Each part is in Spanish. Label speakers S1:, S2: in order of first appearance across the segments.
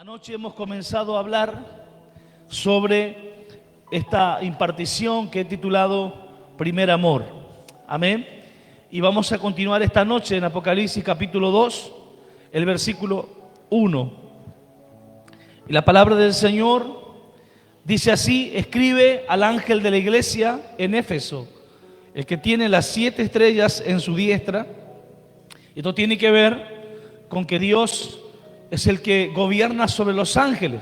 S1: Anoche hemos comenzado a hablar sobre esta impartición que he titulado Primer Amor. Amén. Y vamos a continuar esta noche en Apocalipsis capítulo 2, el versículo 1. Y la palabra del Señor dice así: escribe al ángel de la iglesia en Éfeso, el que tiene las 7 estrellas en su diestra. Esto tiene que ver con que Dios es el que gobierna sobre los ángeles.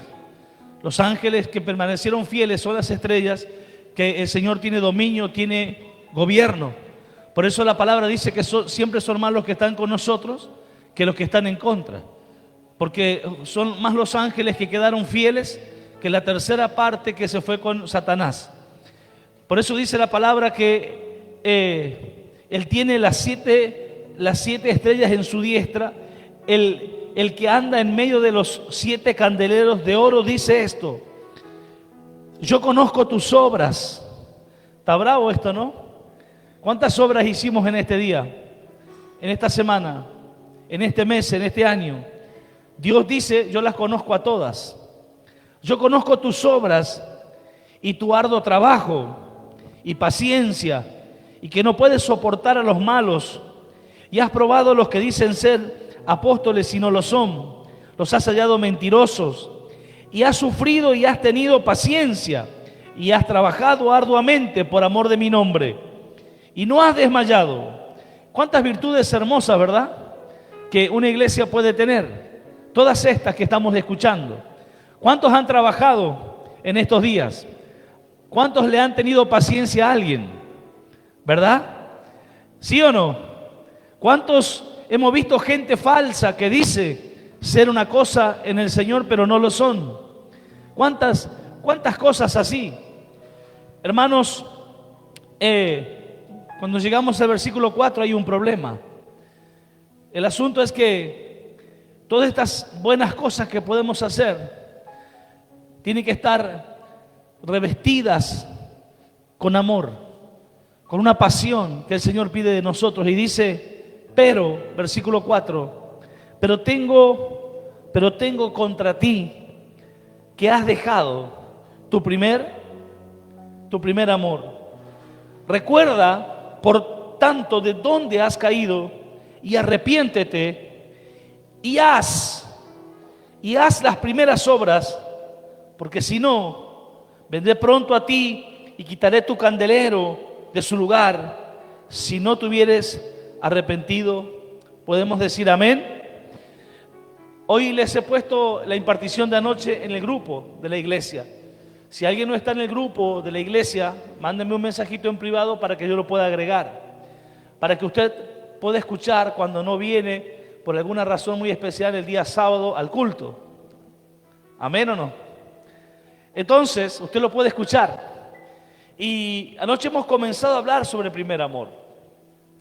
S1: Los ángeles que permanecieron fieles son las estrellas, que el Señor tiene dominio, tiene gobierno. Por eso la palabra dice que siempre son más los que están con nosotros que los que están en contra. Porque son más los ángeles que quedaron fieles que la tercera parte que se fue con Satanás. Por eso dice la palabra que Él tiene las siete estrellas en su diestra. El que anda en medio de los 7 candeleros de oro dice esto: yo conozco tus obras. Está bravo esto, ¿no? ¿Cuántas obras hicimos en este día, en esta semana, en este mes, en este año? Dios dice: yo las conozco a todas. Yo conozco tus obras y tu arduo trabajo y paciencia, y que no puedes soportar a los malos, y has probado a los que dicen ser apóstoles y no lo son, los has hallado mentirosos, y has sufrido y has tenido paciencia, y has trabajado arduamente por amor de mi nombre, y no has desmayado. Cuántas virtudes hermosas, ¿verdad?, que una iglesia puede tener. Todas estas que estamos escuchando. ¿Cuántos han trabajado en estos días? ¿Cuántos le han tenido paciencia a alguien? ¿Verdad? ¿Sí o no? ¿Cuántos hemos visto gente falsa que dice ser una cosa en el Señor pero no lo son? ¿Cuántas cosas así? Hermanos, cuando llegamos al versículo 4 hay un problema. El asunto es que todas estas buenas cosas que podemos hacer tienen que estar revestidas con amor, con una pasión que el Señor pide de nosotros. Y dice: pero, versículo 4, pero tengo contra ti que has dejado tu primer amor. Recuerda, por tanto, de dónde has caído, y arrepiéntete y haz las primeras obras, porque si no, vendré pronto a ti y quitaré tu candelero de su lugar, si no te hubieres arrepentido. ¿Podemos decir amén? Hoy les he puesto la impartición de anoche en el grupo de la iglesia. Si alguien no está en el grupo de la iglesia, mándenme un mensajito en privado para que yo lo pueda agregar, para que usted pueda escuchar cuando no viene por alguna razón muy especial el día sábado al culto. ¿Amén o no? Entonces, usted lo puede escuchar. Y anoche hemos comenzado a hablar sobre el primer amor.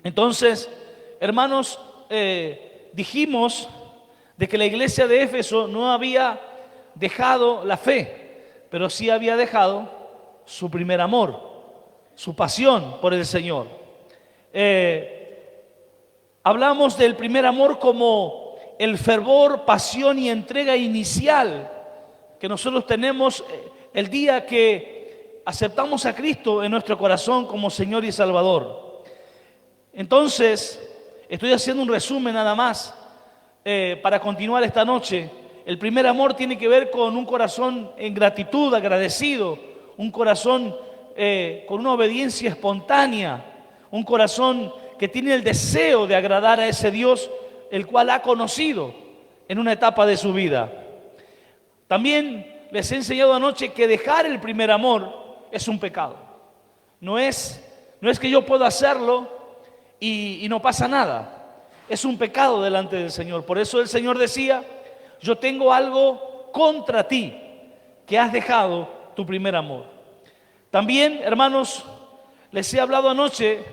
S1: Entonces, hermanos, dijimos de que la iglesia de Éfeso no había dejado la fe, pero sí había dejado su primer amor, su pasión por el Señor. Hablamos del primer amor como el fervor, pasión y entrega inicial que nosotros tenemos el día que aceptamos a Cristo en nuestro corazón como Señor y Salvador. Entonces, estoy haciendo un resumen nada más para continuar esta noche. El primer amor tiene que ver con un corazón en gratitud, agradecido, un corazón con una obediencia espontánea, un corazón que tiene el deseo de agradar a ese Dios el cual ha conocido en una etapa de su vida. También les he enseñado anoche que dejar el primer amor es un pecado. No es que yo pueda hacerlo y no pasa nada. Es un pecado delante del Señor. Por eso el Señor decía: yo tengo algo contra ti, que has dejado tu primer amor. También, hermanos, les he hablado anoche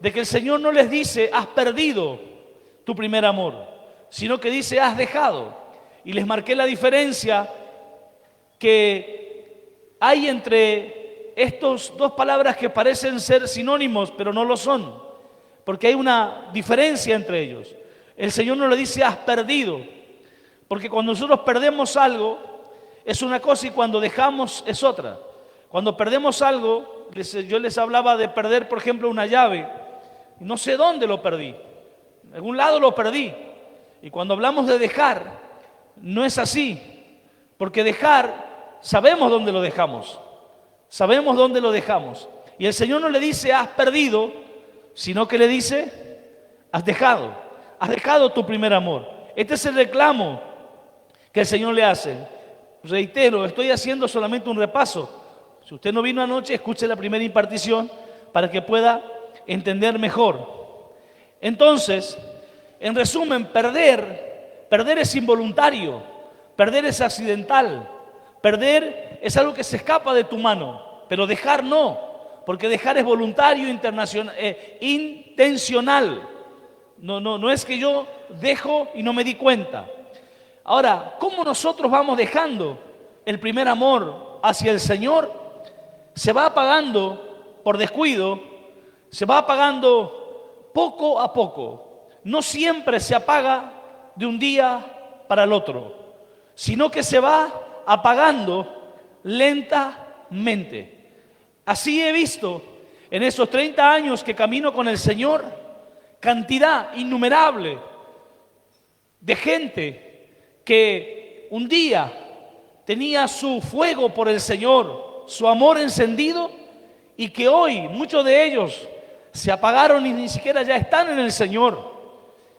S1: de que el Señor no les dice: has perdido tu primer amor, sino que dice: has dejado. Y les marqué la diferencia que hay entre estas dos palabras que parecen ser sinónimos, pero no lo son, porque hay una diferencia entre ellos. El Señor no le dice: has perdido, Porque cuando nosotros perdemos algo es una cosa y cuando dejamos es otra. Cuando perdemos algo, yo les hablaba de perder, por ejemplo, una llave. No sé dónde lo perdí. En algún lado lo perdí. Y cuando hablamos de dejar, no es así. Porque dejar, sabemos dónde lo dejamos. Sabemos dónde lo dejamos. Y el Señor no le dice, has perdido, sino que le dice, has dejado tu primer amor. Este es el reclamo que el Señor le hace. Reitero, estoy haciendo solamente un repaso. Si usted no vino anoche, escuche la primera impartición para que pueda entender mejor. Entonces, en resumen, perder es involuntario, perder es accidental, perder es algo que se escapa de tu mano, pero dejar no, porque dejar es voluntario, intencional. No es que yo dejo y no me di cuenta. Ahora, ¿cómo nosotros vamos dejando el primer amor hacia el Señor? Se va apagando por descuido, se va apagando poco a poco. No siempre se apaga de un día para el otro, sino que se va apagando lentamente. Así he visto en esos 30 años que camino con el Señor, cantidad innumerable de gente que un día tenía su fuego por el Señor, su amor encendido, y que hoy muchos de ellos se apagaron y ni siquiera ya están en el Señor,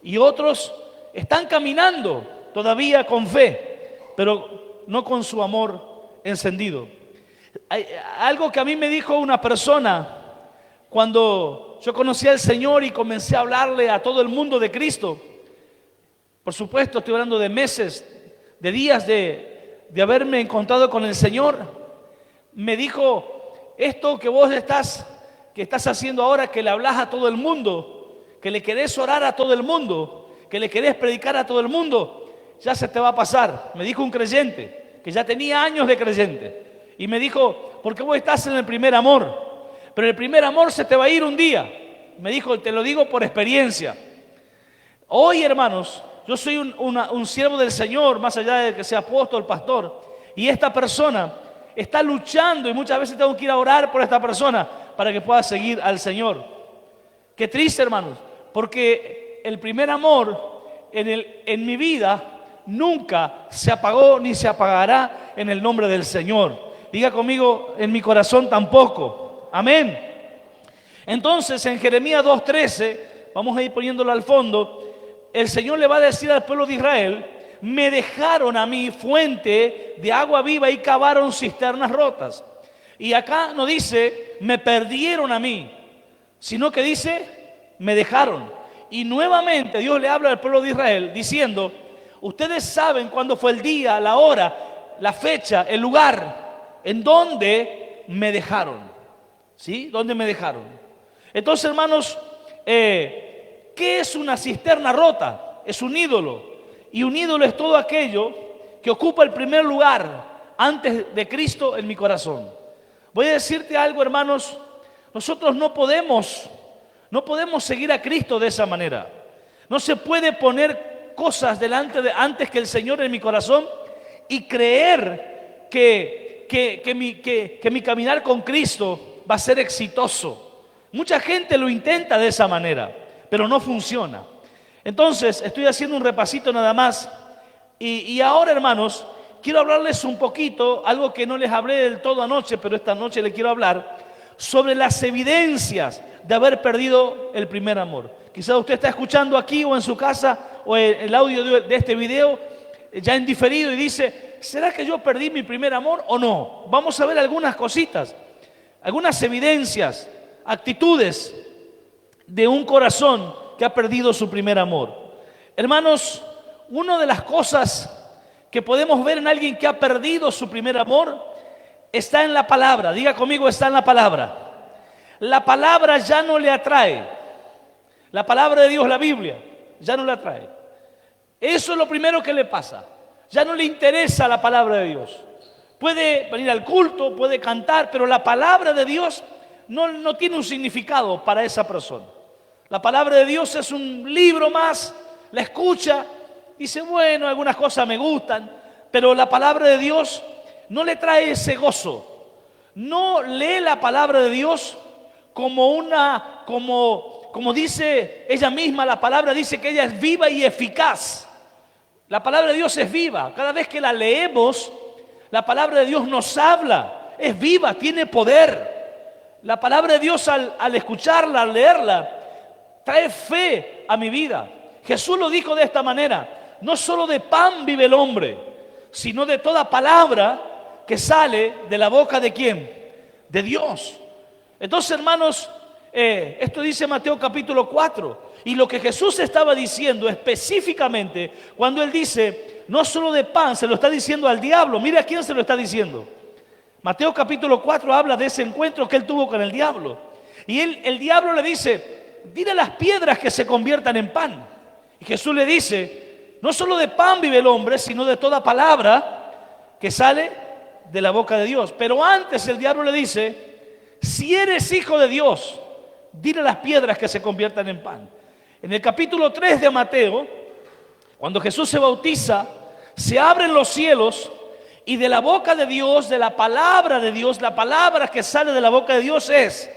S1: y otros están caminando todavía con fe, pero no con su amor encendido. Hay algo que a mí me dijo una persona cuando yo conocí al Señor y comencé a hablarle a todo el mundo de Cristo. Por supuesto, estoy hablando de meses, de días de haberme encontrado con el Señor. Me dijo, esto que vos estás haciendo ahora, que le hablas a todo el mundo, que le querés orar a todo el mundo, que le querés predicar a todo el mundo, ya se te va a pasar. Me dijo un creyente, que ya tenía años de creyente, y me dijo, porque vos estás en el primer amor, pero el primer amor se te va a ir un día. Me dijo, te lo digo por experiencia. Hoy, hermanos, yo soy un siervo del Señor, más allá de que sea apóstol, pastor, y esta persona está luchando y muchas veces tengo que ir a orar por esta persona para que pueda seguir al Señor. Qué triste, hermanos, porque el primer amor en mi vida nunca se apagó ni se apagará en el nombre del Señor. Diga conmigo, en mi corazón tampoco. Amén. Entonces, en Jeremías 2:13, vamos a ir poniéndolo al fondo, el Señor le va a decir al pueblo de Israel, me dejaron a mí fuente de agua viva y cavaron cisternas rotas. Y acá no dice, me perdieron a mí, sino que dice, me dejaron. Y nuevamente Dios le habla al pueblo de Israel diciendo, ustedes saben cuándo fue el día, la hora, la fecha, el lugar en donde me dejaron. ¿Sí? ¿Dónde me dejaron? Entonces, hermanos, ¿qué es una cisterna rota? Es un ídolo. Y un ídolo es todo aquello que ocupa el primer lugar antes de Cristo en mi corazón. Voy a decirte algo, hermanos, nosotros no podemos seguir a Cristo de esa manera. No se puede poner cosas antes que el Señor en mi corazón y creer que mi caminar con Cristo va a ser exitoso. Mucha gente lo intenta de esa manera, pero no funciona. Entonces, estoy haciendo un repasito nada más. Y ahora, hermanos, quiero hablarles un poquito, algo que no les hablé del todo anoche, pero esta noche les quiero hablar, sobre las evidencias de haber perdido el primer amor. Quizás usted está escuchando aquí o en su casa, o el audio de este video, ya en diferido, y dice, ¿será que yo perdí mi primer amor o no? Vamos a ver algunas cositas, algunas evidencias, actitudes de un corazón que ha perdido su primer amor. Hermanos, una de las cosas que podemos ver en alguien que ha perdido su primer amor está en la palabra. Diga conmigo, está en la palabra. La palabra ya no le atrae. La palabra de Dios, la Biblia, ya no le atrae. Eso es lo primero que le pasa. Ya no le interesa la palabra de Dios. Puede venir al culto, puede cantar, pero la palabra de Dios no tiene un significado para esa persona. La palabra de Dios es un libro más, la escucha, dice, bueno, algunas cosas me gustan, pero la palabra de Dios no le trae ese gozo. No lee la palabra de Dios como dice ella misma, la palabra dice que ella es viva y eficaz. La palabra de Dios es viva. Cada vez que la leemos, la palabra de Dios nos habla. Es viva, tiene poder. La palabra de Dios al escucharla, al leerla, trae fe a mi vida. Jesús lo dijo de esta manera: no solo de pan vive el hombre, sino de toda palabra que sale de la boca de ¿quién? De Dios. Entonces, hermanos, esto dice Mateo capítulo 4. Y lo que Jesús estaba diciendo específicamente, cuando Él dice, no solo de pan, se lo está diciendo al diablo. Mire a quién se lo está diciendo. Mateo capítulo 4 habla de ese encuentro que Él tuvo con el diablo. Y el diablo le dice, dile a las piedras que se conviertan en pan. Y Jesús le dice, no solo de pan vive el hombre, sino de toda palabra que sale de la boca de Dios. Pero antes el diablo le dice, si eres hijo de Dios, dile a las piedras que se conviertan en pan. En el capítulo 3 de Mateo, cuando Jesús se bautiza, se abren los cielos y de la boca de Dios, de la palabra de Dios, la palabra que sale de la boca de Dios es,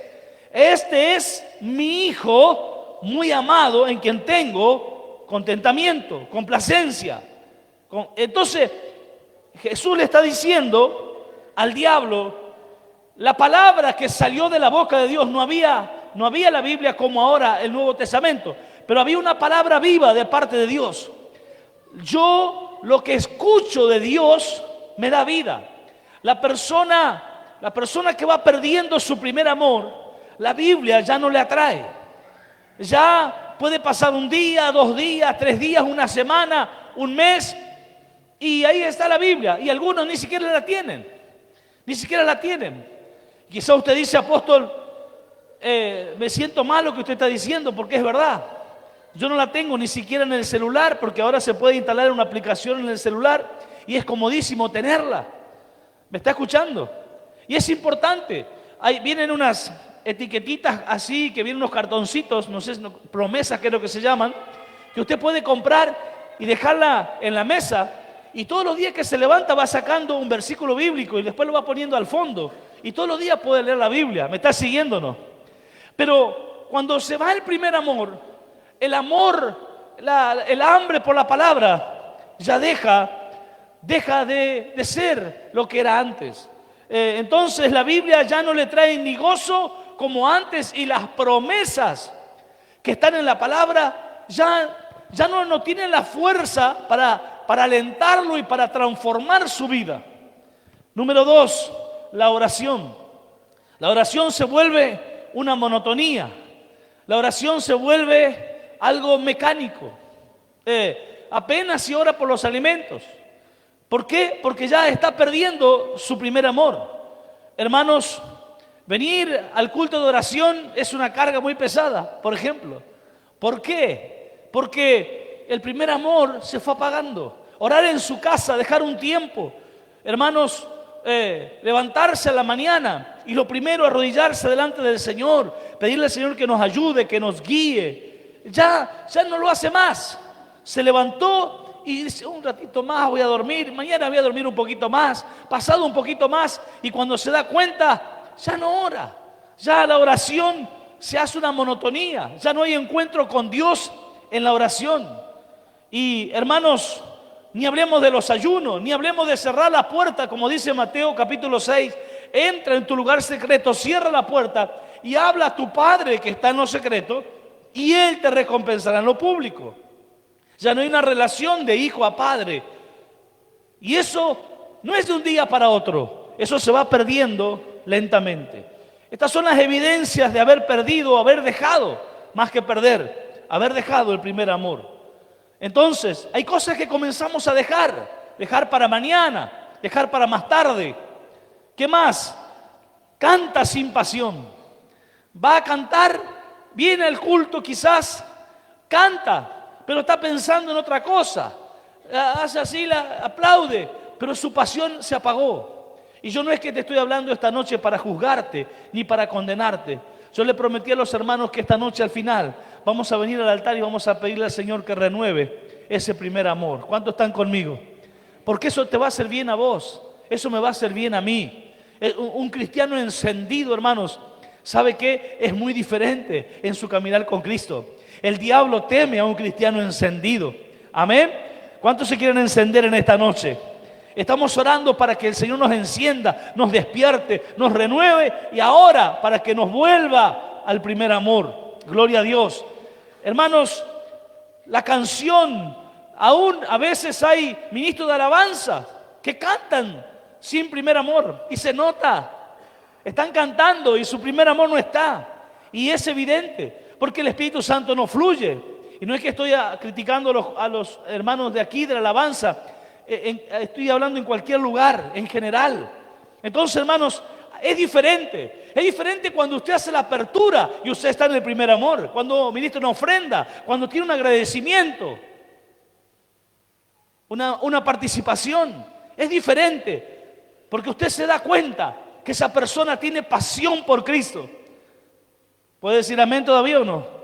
S1: este es mi Hijo muy amado en quien tengo contentamiento, complacencia. Entonces Jesús le está diciendo al diablo, la palabra que salió de la boca de Dios, no había la Biblia como ahora el Nuevo Testamento, pero había una palabra viva de parte de Dios. Yo lo que escucho de Dios me da vida. La persona que va perdiendo su primer amor, la Biblia ya no le atrae. Ya puede pasar un día, 2 días, 3 días, una semana, un mes, y ahí está la Biblia. Y algunos ni siquiera la tienen. Ni siquiera la tienen. Quizá usted dice, apóstol, me siento mal lo que usted está diciendo, porque es verdad. Yo no la tengo ni siquiera en el celular, porque ahora se puede instalar una aplicación en el celular y es comodísimo tenerla. ¿Me está escuchando? Y es importante. Ahí vienen unas etiquetitas así, que vienen unos cartoncitos, no sé, promesas creo que se llaman, que usted puede comprar y dejarla en la mesa, y todos los días que se levanta va sacando un versículo bíblico y después lo va poniendo al fondo, y todos los días puede leer la Biblia. ¿Me está siguiendo o no? Pero cuando se va el primer amor, el amor, el hambre por la palabra, ya deja de ser lo que era antes. Entonces la Biblia ya no le trae ni gozo como antes, y las promesas que están en la palabra ya no tienen la fuerza para alentarlo y para transformar su vida. Número 2, la oración. La oración se vuelve una monotonía. La oración se vuelve algo mecánico. Apenas si ora por los alimentos. ¿Por qué? Porque ya está perdiendo su primer amor. Hermanos, venir al culto de oración es una carga muy pesada, por ejemplo. ¿Por qué? Porque el primer amor se fue apagando. Orar en su casa, dejar un tiempo. Hermanos, levantarse a la mañana y lo primero, arrodillarse delante del Señor, pedirle al Señor que nos ayude, que nos guíe. Ya no lo hace más. Se levantó y dice, un ratito más voy a dormir, mañana voy a dormir un poquito más, pasado un poquito más, y cuando se da cuenta, ya no ora. Ya la oración se hace una monotonía, ya no hay encuentro con Dios en la oración. Y hermanos, ni hablemos de los ayunos, ni hablemos de cerrar la puerta, como dice Mateo capítulo 6, entra en tu lugar secreto, cierra la puerta y habla a tu Padre que está en lo secreto, y Él te recompensará en lo público. Ya no hay una relación de hijo a padre. Y eso no es de un día para otro. Eso se va perdiendo lentamente. Estas son las evidencias de haber perdido, haber dejado, más que perder, haber dejado el primer amor. Entonces, hay cosas que comenzamos a dejar para mañana, dejar para más tarde. ¿Qué más? Canta sin pasión. Va a cantar, viene al culto quizás, canta, pero está pensando en otra cosa. Hace así, aplaude, pero su pasión se apagó. Y yo no es que te estoy hablando esta noche para juzgarte ni para condenarte. Yo le prometí a los hermanos que esta noche al final vamos a venir al altar y vamos a pedirle al Señor que renueve ese primer amor. ¿Cuántos están conmigo? Porque eso te va a hacer bien a vos, eso me va a hacer bien a mí. Un cristiano encendido, hermanos, ¿sabe qué? Es muy diferente en su caminar con Cristo. El diablo teme a un cristiano encendido. Amén. ¿Cuántos se quieren encender en esta noche? Estamos orando para que el Señor nos encienda, nos despierte, nos renueve y ahora para que nos vuelva al primer amor. Gloria a Dios. Hermanos, la canción, aún a veces hay ministros de alabanza que cantan sin primer amor y se nota. Están cantando y su primer amor no está. Y es evidente, porque el Espíritu Santo no fluye. Y no es que estoy criticando a los hermanos de aquí, de la alabanza. Estoy hablando en cualquier lugar, en general. Entonces, hermanos, es diferente. Es diferente cuando usted hace la apertura y usted está en el primer amor. Cuando ministra una ofrenda, cuando tiene un agradecimiento, una participación. Es diferente, porque usted se da cuenta que esa persona tiene pasión por Cristo. ¿Puede decir amén todavía o no?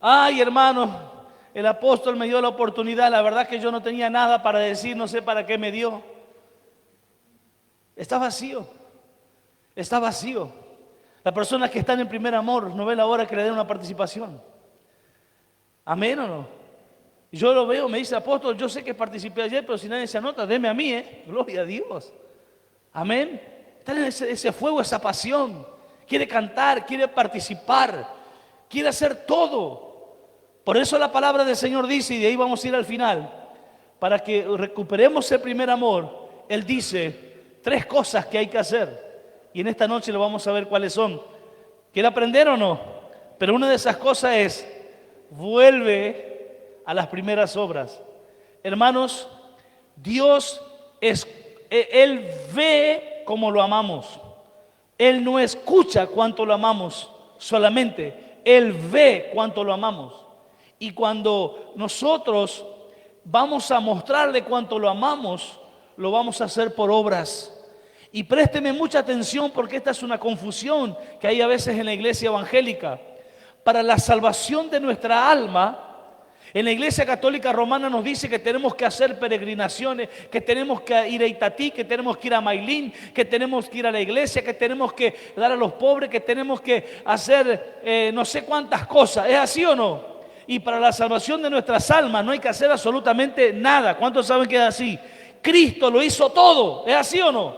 S1: Ay, hermano, el apóstol me dio la oportunidad. La verdad que yo no tenía nada para decir, no sé para qué me dio. Está vacío. Está vacío. La persona que está en el primer amor no ve la hora que le den una participación. ¿Amén o no? Yo lo veo, me dice apóstol, yo sé que participé ayer, pero si nadie se anota, deme a mí, Gloria a Dios. Amén. Está en ese fuego, esa pasión. Quiere cantar, quiere participar, quiere hacer todo. Por eso la palabra del Señor dice, y de ahí vamos a ir al final, para que recuperemos el primer amor, Él dice 3 cosas que hay que hacer. Y en esta noche lo vamos a ver cuáles son. ¿Quiere aprender o no? Pero una de esas cosas es, vuelve a las primeras obras. Hermanos, Dios Él ve cómo lo amamos. Él no escucha cuánto lo amamos solamente, Él ve cuánto lo amamos. Y cuando nosotros vamos a mostrarle cuánto lo amamos, lo vamos a hacer por obras. Y présteme mucha atención porque esta es una confusión que hay a veces en la iglesia evangélica. Para la salvación de nuestra alma, en la Iglesia Católica Romana nos dice que tenemos que hacer peregrinaciones, que tenemos que ir a Itatí, que tenemos que ir a Mailín, que tenemos que ir a la iglesia, que tenemos que dar a los pobres, que tenemos que hacer no sé cuántas cosas. ¿Es así o no? Y para la salvación de nuestras almas no hay que hacer absolutamente nada. ¿Cuántos saben que es así? Cristo lo hizo todo. ¿Es así o no?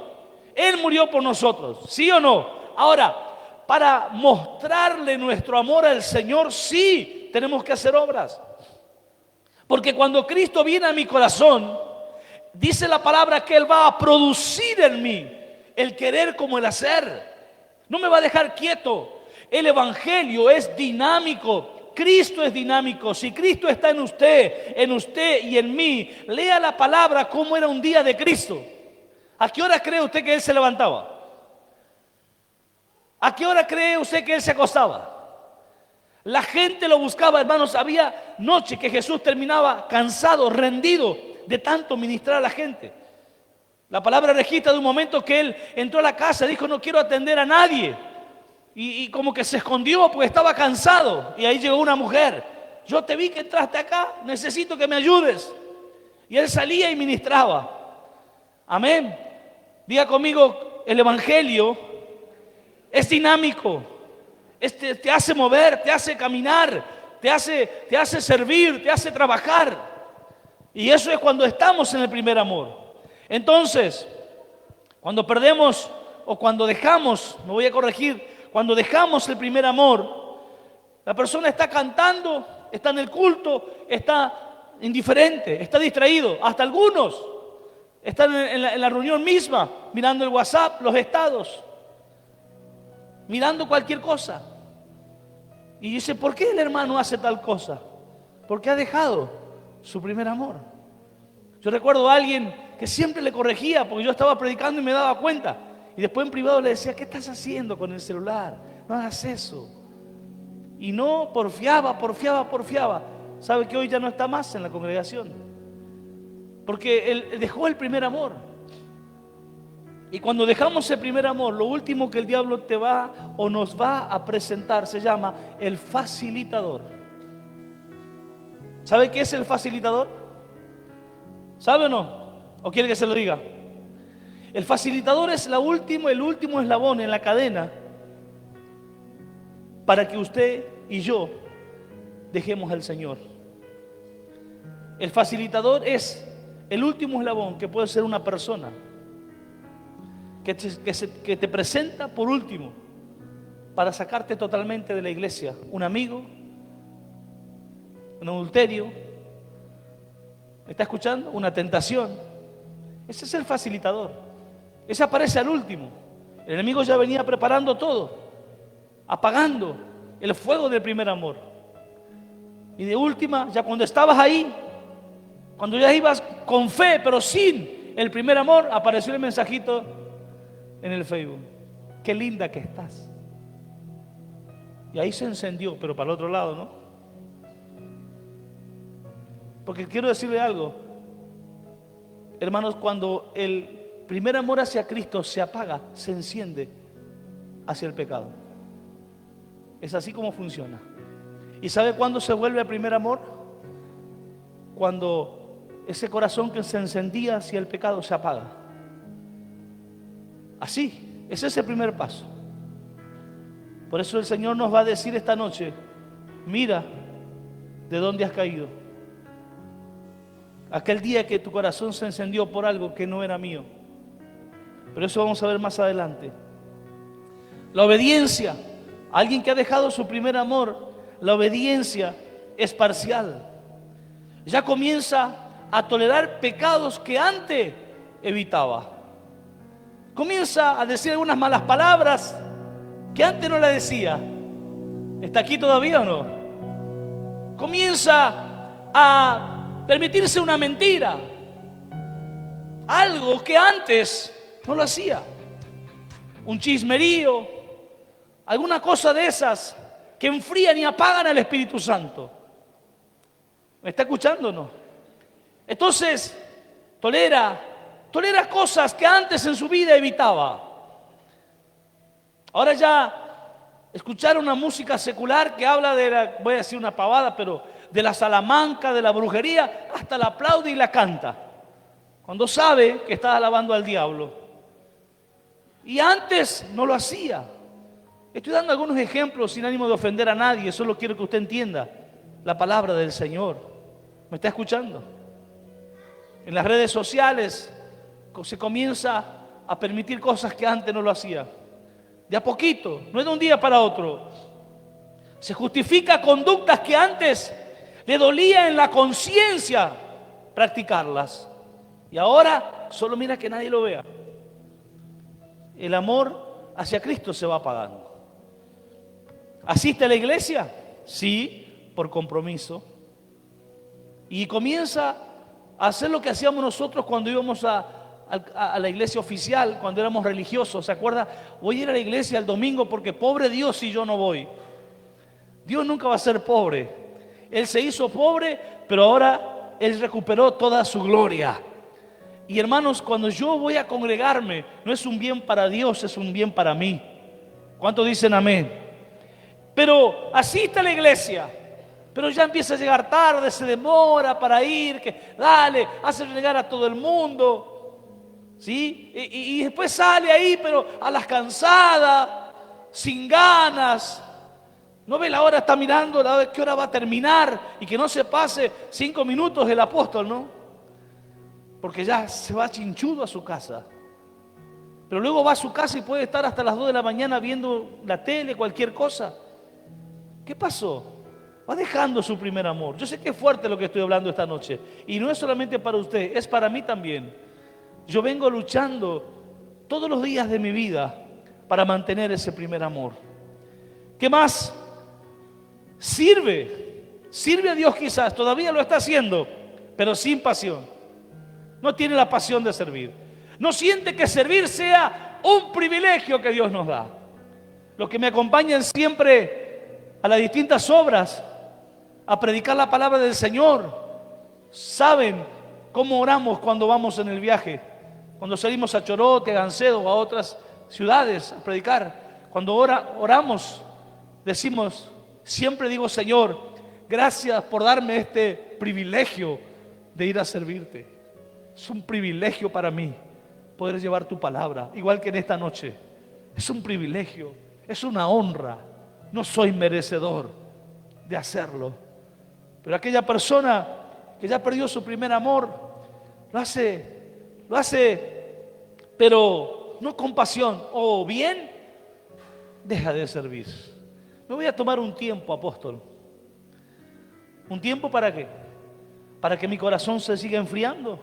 S1: Él murió por nosotros. ¿Sí o no? Ahora, para mostrarle nuestro amor al Señor, sí, tenemos que hacer obras. Porque cuando Cristo viene a mi corazón, dice la palabra que Él va a producir en mí el querer como el hacer. No me va a dejar quieto. El Evangelio es dinámico. Cristo es dinámico. Si Cristo está en usted y en mí, lea la palabra como era un día de Cristo. ¿A qué hora cree usted que Él se levantaba? ¿A qué hora cree usted que Él se acostaba? La gente lo buscaba, hermanos. Había noche que Jesús terminaba cansado, rendido de tanto ministrar a la gente. La palabra registra de un momento que Él entró a la casa y dijo, no quiero atender a nadie. Y como que se escondió porque estaba cansado. Y ahí llegó una mujer. Yo te vi que entraste acá, necesito que me ayudes. Y Él salía y ministraba. Amén. Diga conmigo, el Evangelio es dinámico. Te hace mover, te hace caminar, te hace servir, te hace trabajar. Y eso es cuando estamos en el primer amor. Entonces, cuando perdemos o cuando dejamos, me voy a corregir, cuando dejamos el primer amor, la persona está cantando, está en el culto, está indiferente, está distraído. Hasta algunos están en la reunión misma, mirando el WhatsApp, los estados, mirando cualquier cosa. Y dice, ¿por qué el hermano hace tal cosa? Porque ha dejado su primer amor. Yo recuerdo a alguien que siempre le corregía porque yo estaba predicando y me daba cuenta. Y después en privado le decía, ¿qué estás haciendo con el celular? No hagas eso. Y no, porfiaba. ¿Sabe que hoy ya no está más en la congregación? Porque él dejó el primer amor. Y cuando dejamos el primer amor, lo último que el diablo te va o nos va a presentar se llama el facilitador. ¿Sabe qué es el facilitador? ¿Sabe o no? ¿O quiere que se lo diga? El facilitador es el último eslabón en la cadena para que usted y yo dejemos al Señor. El facilitador es el último eslabón que puede ser una persona que te presenta por último para sacarte totalmente de la iglesia. Un amigo, un adulterio, ¿me está escuchando? Una tentación. Ese es el facilitador. Ese aparece al último. El enemigo ya venía preparando todo, apagando el fuego del primer amor. Y de última, ya cuando estabas ahí, cuando ya ibas con fe, pero sin el primer amor, apareció el mensajito en el Facebook. Qué linda que estás. Y ahí se encendió, pero para el otro lado, ¿no? Porque quiero decirle algo, hermanos, cuando el primer amor hacia Cristo se apaga, se enciende hacia el pecado. Es así como funciona. ¿Y sabe cuándo se vuelve el primer amor? Cuando ese corazón que se encendía hacia el pecado se apaga. Así, ese es el primer paso. Por eso el Señor nos va a decir esta noche, mira de dónde has caído. Aquel día que tu corazón se encendió por algo que no era mío. Pero eso vamos a ver más adelante. La obediencia. Alguien que ha dejado su primer amor, la obediencia es parcial. Ya comienza a tolerar pecados que antes evitaba. Comienza a decir algunas malas palabras que antes no la decía. ¿Está aquí todavía o no? Comienza a permitirse una mentira. Algo que antes no lo hacía. Un chismerío, alguna cosa de esas que enfrían y apagan al Espíritu Santo. ¿Me está escuchando o no? Entonces, tolera cosas que antes en su vida evitaba. Ahora ya escuchar una música secular que habla de voy a decir una pavada, pero de la salamanca, de la brujería, hasta la aplaude y la canta, cuando sabe que está alabando al diablo. Y antes no lo hacía. Estoy dando algunos ejemplos sin ánimo de ofender a nadie, solo quiero que usted entienda la palabra del Señor. ¿Me está escuchando? En las redes sociales se comienza a permitir cosas que antes no lo hacía. De a poquito, no es de un día para otro. Se justifica conductas que antes le dolía en la conciencia practicarlas. Y ahora solo mira que nadie lo vea. El amor hacia Cristo se va apagando. ¿Asiste a la iglesia? Sí, por compromiso. Y comienza a hacer lo que hacíamos nosotros cuando íbamos a la iglesia oficial, cuando éramos religiosos. ¿Se acuerda? Voy a ir a la iglesia el domingo porque pobre Dios si yo no voy. Dios nunca va a ser pobre. Él se hizo pobre, pero ahora Él recuperó toda su gloria. Y hermanos, cuando yo voy a congregarme, no es un bien para Dios, es un bien para mí. ¿Cuántos dicen amén? Pero asiste a la iglesia, pero ya empieza a llegar tarde, se demora para ir, que dale, hace renegar a todo el mundo, ¿sí? Y después sale ahí, pero a las cansadas, sin ganas. No ve la hora, está mirando la hora, qué hora va a terminar y que no se pase 5 minutos el apóstol, ¿no? Porque ya se va chinchudo a su casa. Pero luego va a su casa y puede estar hasta las 2 de la mañana viendo la tele, cualquier cosa. ¿Qué pasó? Va dejando su primer amor. Yo sé que es fuerte lo que estoy hablando esta noche. Y no es solamente para usted, es para mí también. Yo vengo luchando todos los días de mi vida para mantener ese primer amor. ¿Qué más? Sirve a Dios quizás, todavía lo está haciendo, pero sin pasión. No tiene la pasión de servir. No siente que servir sea un privilegio que Dios nos da. Los que me acompañan siempre a las distintas obras, a predicar la palabra del Señor, saben cómo oramos cuando vamos en el viaje. Cuando salimos a Chorote, a Gancedo o a otras ciudades a predicar. Cuando oramos, decimos, siempre digo, Señor, gracias por darme este privilegio de ir a servirte. Es un privilegio para mí poder llevar tu palabra, igual que en esta noche. Es un privilegio, es una honra. No soy merecedor de hacerlo. Pero aquella persona que ya perdió su primer amor, lo hace, pero no con pasión, o bien, deja de servir. Me voy a tomar un tiempo, apóstol. ¿Un tiempo para qué? Para que mi corazón se siga enfriando.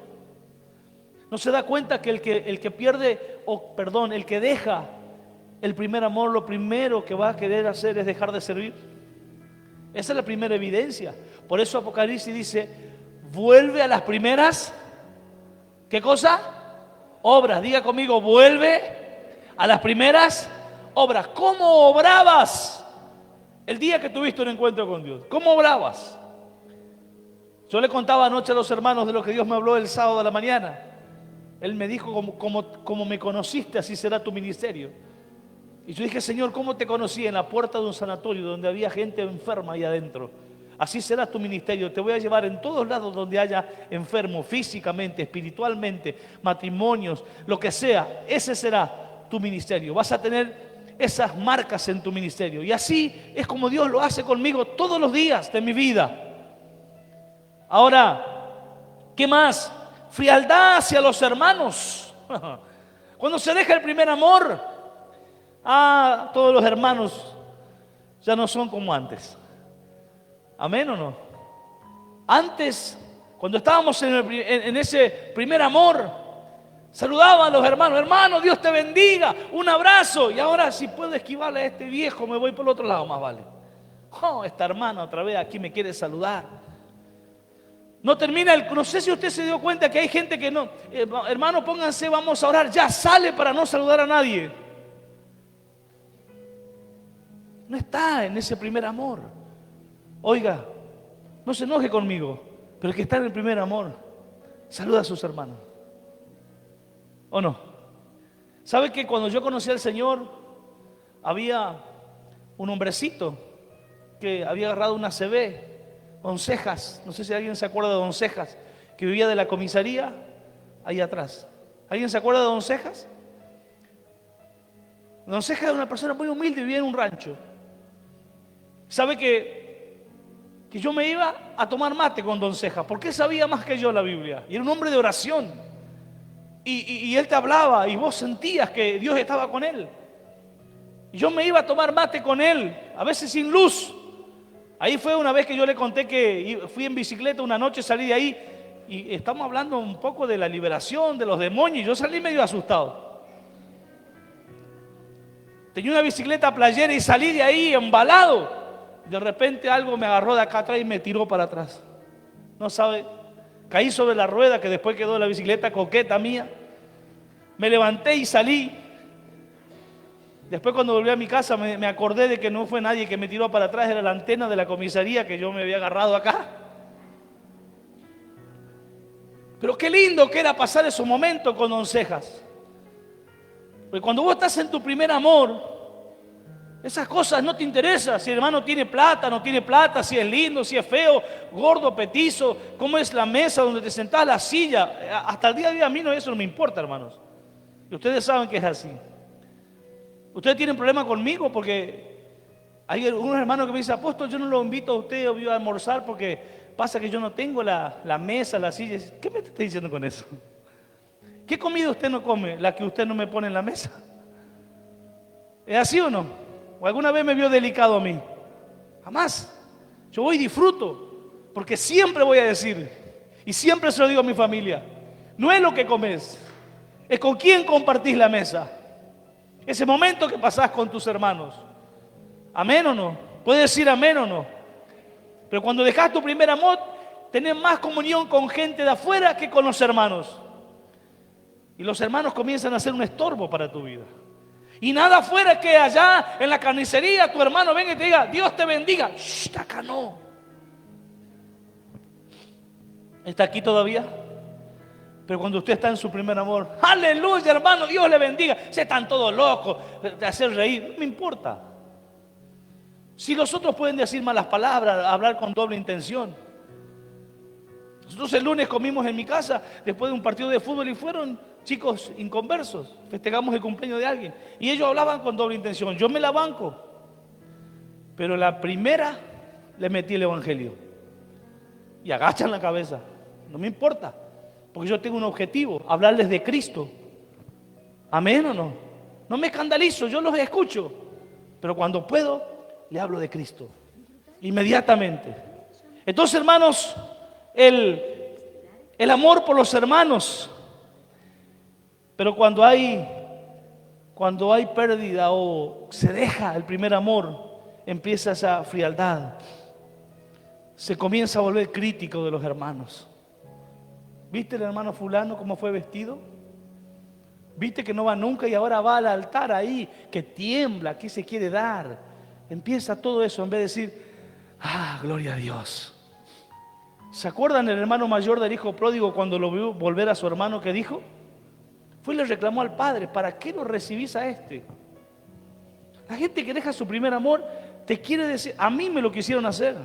S1: ¿No se da cuenta que el que pierde, el que deja el primer amor, lo primero que va a querer hacer es dejar de servir? Esa es la primera evidencia. Por eso Apocalipsis dice, vuelve a las primeras, ¿qué cosa? Obras. Diga conmigo, vuelve a las primeras obras. ¿Cómo obrabas el día que tuviste un encuentro con Dios? ¿Cómo obrabas? Yo le contaba anoche a los hermanos de lo que Dios me habló el sábado de la mañana. Él me dijo, como me conociste, así será tu ministerio. Y yo dije, Señor, ¿cómo te conocí? En la puerta de un sanatorio donde había gente enferma ahí adentro. Así será tu ministerio. Te voy a llevar en todos lados donde haya enfermos, físicamente, espiritualmente, matrimonios, lo que sea. Ese será tu ministerio. Vas a tener esas marcas en tu ministerio. Y así es como Dios lo hace conmigo todos los días de mi vida. Ahora, ¿qué más? Frialdad hacia los hermanos. Cuando se deja el primer amor, todos los hermanos ya no son como antes. ¿Amén o no? Antes, cuando estábamos en ese primer amor, saludaban a los hermanos. Hermano, Dios te bendiga, un abrazo. Y ahora, si puedo esquivarle a este viejo, me voy por el otro lado, más vale. Esta hermana otra vez aquí me quiere saludar. No termina no sé si usted se dio cuenta que hay gente que no, hermano, pónganse, vamos a orar, ya sale para no saludar a nadie. No está en ese primer amor. Oiga, no se enoje conmigo, pero el que está en el primer amor, saluda a sus hermanos. ¿O no? ¿Sabe que cuando yo conocí al Señor, había un hombrecito que había agarrado una CB, Don Cejas, no sé si alguien se acuerda de Don Cejas, que vivía de la comisaría ahí atrás? ¿Alguien se acuerda de Don Cejas? Don Cejas era una persona muy humilde, vivía en un rancho. ¿Sabe que yo me iba a tomar mate con Don Cejas? Porque él sabía más que yo la Biblia. Y era un hombre de oración. Y él te hablaba y vos sentías que Dios estaba con él. Y yo me iba a tomar mate con él, a veces sin luz. Ahí fue una vez que yo le conté que fui en bicicleta una noche, salí de ahí y estamos hablando un poco de la liberación de los demonios. Yo salí medio asustado. Tenía una bicicleta playera y salí de ahí embalado. De repente algo me agarró de acá atrás y me tiró para atrás. No sabe, caí sobre la rueda que después quedó la bicicleta coqueta mía. Me levanté y salí. Después cuando volví a mi casa me acordé de que no fue nadie que me tiró para atrás, era la antena de la comisaría que yo me había agarrado acá. Pero qué lindo que era pasar esos momentos con Don Cejas. Porque cuando vos estás en tu primer amor, esas cosas no te interesan. Si el hermano tiene plata, no tiene plata, si es lindo, si es feo, gordo, petizo, cómo es la mesa donde te sentás, la silla. Hasta el día de hoy a mí eso no me importa, hermanos. Y ustedes saben que es así. Ustedes tienen problema conmigo porque hay algunos hermanos que me dicen, apóstol, yo no lo invito a usted a almorzar porque pasa que yo no tengo la mesa, la silla. ¿Qué me está diciendo con eso? ¿Qué comida usted no come? La que usted no me pone en la mesa. ¿Es así o no? ¿O alguna vez me vio delicado a mí? Jamás. Yo voy y disfruto porque siempre voy a decir y siempre se lo digo a mi familia, no es lo que comes, es con quién compartís la mesa. Ese momento que pasás con tus hermanos. ¿Amén o no? Puedes decir amén o no. Pero cuando dejas tu primer amor, tenés más comunión con gente de afuera que con los hermanos. Y los hermanos comienzan a ser un estorbo para tu vida. Y nada afuera que allá en la carnicería tu hermano venga y te diga, Dios te bendiga. Shh, acá no. ¿Está aquí todavía? Pero cuando usted está en su primer amor, aleluya, hermano, Dios le bendiga. Se están todos locos de hacer reír, no me importa. Si los otros pueden decir malas palabras, hablar con doble intención. Nosotros el lunes comimos en mi casa después de un partido de fútbol y fueron chicos inconversos. Festejamos el cumpleaños de alguien y ellos hablaban con doble intención. Yo me la banco, pero la primera le metí el evangelio y agachan la cabeza. No me importa, porque yo tengo un objetivo: hablarles de Cristo. ¿Amén o no? No me escandalizo, yo los escucho, pero cuando puedo le hablo de Cristo inmediatamente. Entonces, hermanos, el amor por los hermanos, pero cuando hay pérdida o se deja el primer amor, empieza esa frialdad, se comienza a volver crítico de los hermanos. ¿Viste el hermano fulano cómo fue vestido? ¿Viste que no va nunca y ahora va al altar ahí, que tiembla, que se quiere dar? Empieza todo eso en vez de decir, gloria a Dios. ¿Se acuerdan del hermano mayor del hijo pródigo cuando lo vio volver a su hermano? ¿Qué dijo? Fue y le reclamó al padre: ¿para qué lo recibís a este? La gente que deja su primer amor te quiere decir, a mí me lo quisieron hacer.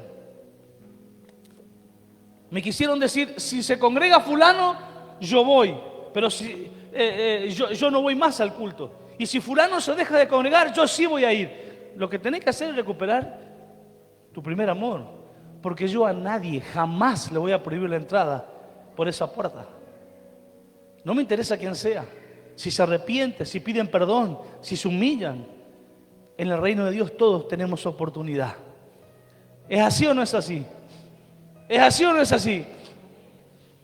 S1: Me quisieron decir, si se congrega fulano, yo voy, pero si yo no voy más al culto. Y si fulano se deja de congregar, yo sí voy a ir. Lo que tenés que hacer es recuperar tu primer amor, porque yo a nadie jamás le voy a prohibir la entrada por esa puerta. No me interesa quién sea. Si se arrepiente, si piden perdón, si se humillan, en el reino de Dios todos tenemos oportunidad. ¿Es así o no es así? ¿Es así o no es así?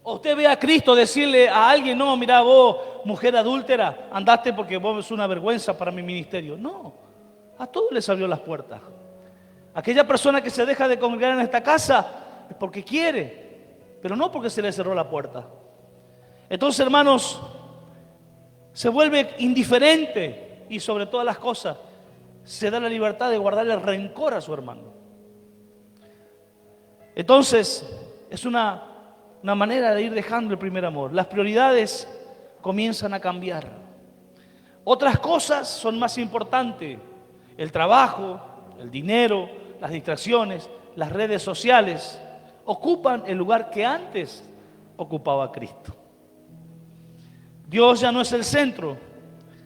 S1: O usted ve a Cristo decirle a alguien: no, mira vos, mujer adúltera, andaste porque vos sos una vergüenza para mi ministerio. No, a todos les abrió las puertas. Aquella persona que se deja de congregar en esta casa es porque quiere, pero no porque se le cerró la puerta. Entonces, hermanos, se vuelve indiferente y sobre todas las cosas se da la libertad de guardarle rencor a su hermano. Entonces, es una manera de ir dejando el primer amor. Las prioridades comienzan a cambiar. Otras cosas son más importantes: el trabajo, el dinero, las distracciones, las redes sociales ocupan el lugar que antes ocupaba Cristo. Dios ya no es el centro,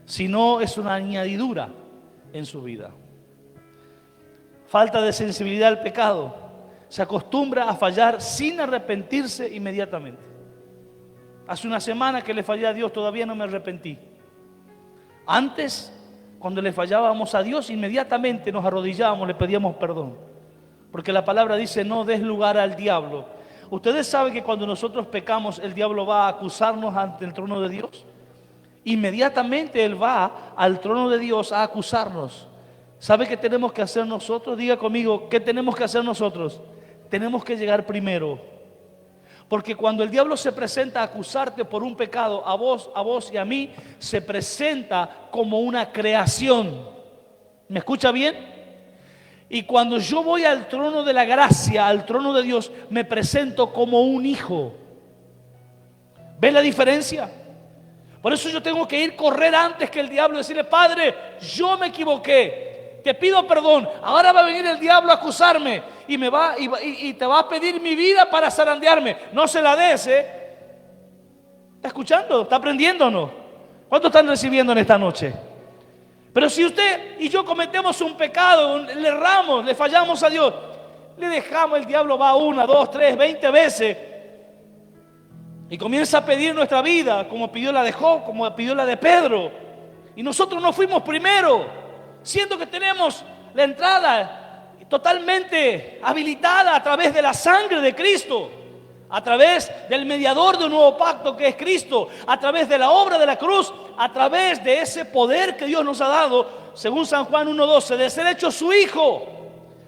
S1: sino es una añadidura en su vida. Falta de sensibilidad al pecado. Se acostumbra a fallar sin arrepentirse inmediatamente. Hace una semana que le fallé a Dios, todavía no me arrepentí. Antes, cuando le fallábamos a Dios, inmediatamente nos arrodillábamos, le pedíamos perdón. Porque la palabra dice: no des lugar al diablo. Ustedes saben que cuando nosotros pecamos, el diablo va a acusarnos ante el trono de Dios. Inmediatamente él va al trono de Dios a acusarnos. ¿Sabe qué tenemos que hacer nosotros? Diga conmigo, ¿qué tenemos que hacer nosotros? Tenemos que llegar primero. Porque cuando el diablo se presenta a acusarte por un pecado, a vos y a mí, se presenta como una creación. ¿Me escucha bien? Y cuando yo voy al trono de la gracia, al trono de Dios, me presento como un hijo. ¿Ves la diferencia? Por eso yo tengo que correr antes que el diablo y decirle: Padre, yo me equivoqué, te pido perdón. Ahora va a venir el diablo a acusarme y te va a pedir mi vida para zarandearme. No se la des, ¿Está escuchando? ¿Está aprendiendo o no? ¿Cuántos están recibiendo en esta noche? Pero si usted y yo cometemos un pecado, le erramos, le fallamos a Dios, le dejamos, el diablo va 1, 2, 3, 20 veces y comienza a pedir nuestra vida, como pidió la de Job, como pidió la de Pedro. Y nosotros no fuimos primero, siendo que tenemos la entrada totalmente habilitada a través de la sangre de Cristo, a través del mediador de un nuevo pacto que es Cristo, a través de la obra de la cruz, a través de ese poder que Dios nos ha dado, según San Juan 1:12, de ser hecho su Hijo.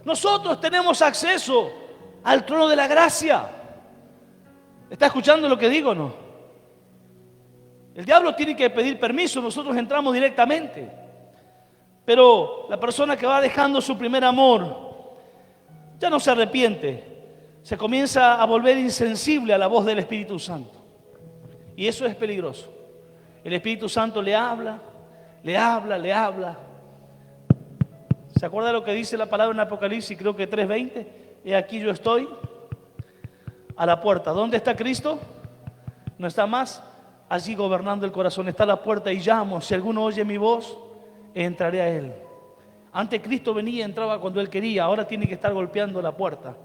S1: Nosotros tenemos acceso al trono de la gracia. ¿Está escuchando lo que digo o no? El diablo tiene que pedir permiso, nosotros entramos directamente. Pero la persona que va dejando su primer amor ya no se arrepiente, se comienza a volver insensible a la voz del Espíritu Santo. Y eso es peligroso. El Espíritu Santo le habla, ¿Se acuerda lo que dice la palabra en Apocalipsis? Creo que 3:20. He aquí yo estoy a la puerta. ¿Dónde está Cristo? No está más allí gobernando el corazón. Está a la puerta y llamo. Si alguno oye mi voz, entraré a él. Antes Cristo venía y entraba cuando Él quería. Ahora tiene que estar golpeando la puerta.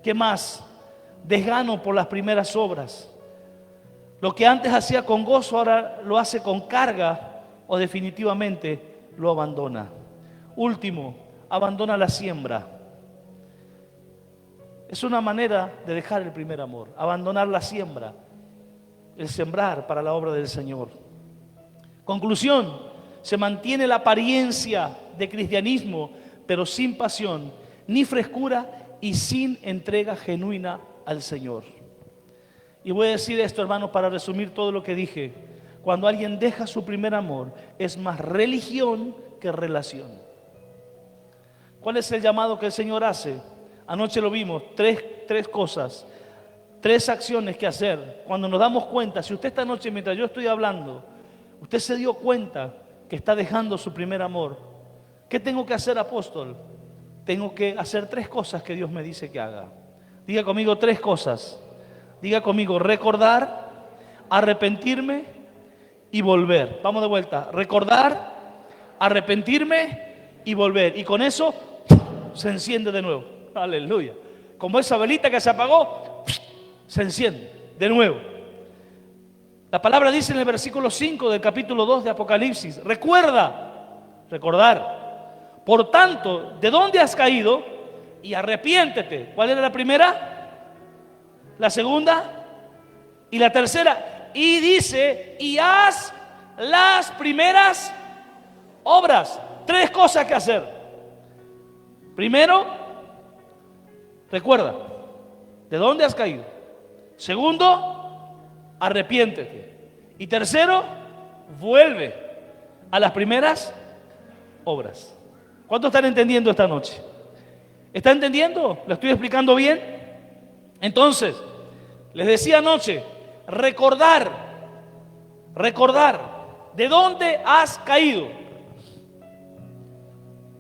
S1: ¿Qué más? Desgano por las primeras obras. Lo que antes hacía con gozo, ahora lo hace con carga o definitivamente lo abandona. Último, abandona la siembra. Es una manera de dejar el primer amor. Abandonar la siembra. El sembrar para la obra del Señor. Conclusión, se mantiene la apariencia de cristianismo, pero sin pasión, ni frescura y sin entrega genuina al Señor. Y voy a decir esto, hermanos, para resumir todo lo que dije. Cuando alguien deja su primer amor, es más religión que relación. ¿Cuál es el llamado que el Señor hace? Anoche lo vimos, tres cosas, 3 acciones que hacer. Cuando nos damos cuenta, si usted esta noche mientras yo estoy hablando, usted se dio cuenta que está dejando su primer amor, ¿qué tengo que hacer, apóstol? Tengo que hacer 3 cosas que Dios me dice que haga. Diga conmigo 3 cosas. Diga conmigo: recordar, arrepentirme y volver. Vamos de vuelta. Recordar, arrepentirme y volver. Y con eso se enciende de nuevo. Aleluya. Como esa velita que se apagó, se enciende de nuevo. La palabra dice en el versículo 5 del capítulo 2 de Apocalipsis: recordar. Por tanto, ¿de dónde has caído? Y arrepiéntete. ¿Cuál era la primera? La segunda y la tercera. Y dice: y haz las primeras obras. 3 cosas que hacer. Primero, recuerda de dónde has caído. Segundo, arrepiéntete. Y tercero, vuelve a las primeras obras. ¿Cuántos están entendiendo esta noche? ¿Está entendiendo? ¿Lo estoy explicando bien? Entonces, les decía anoche, recordar de dónde has caído.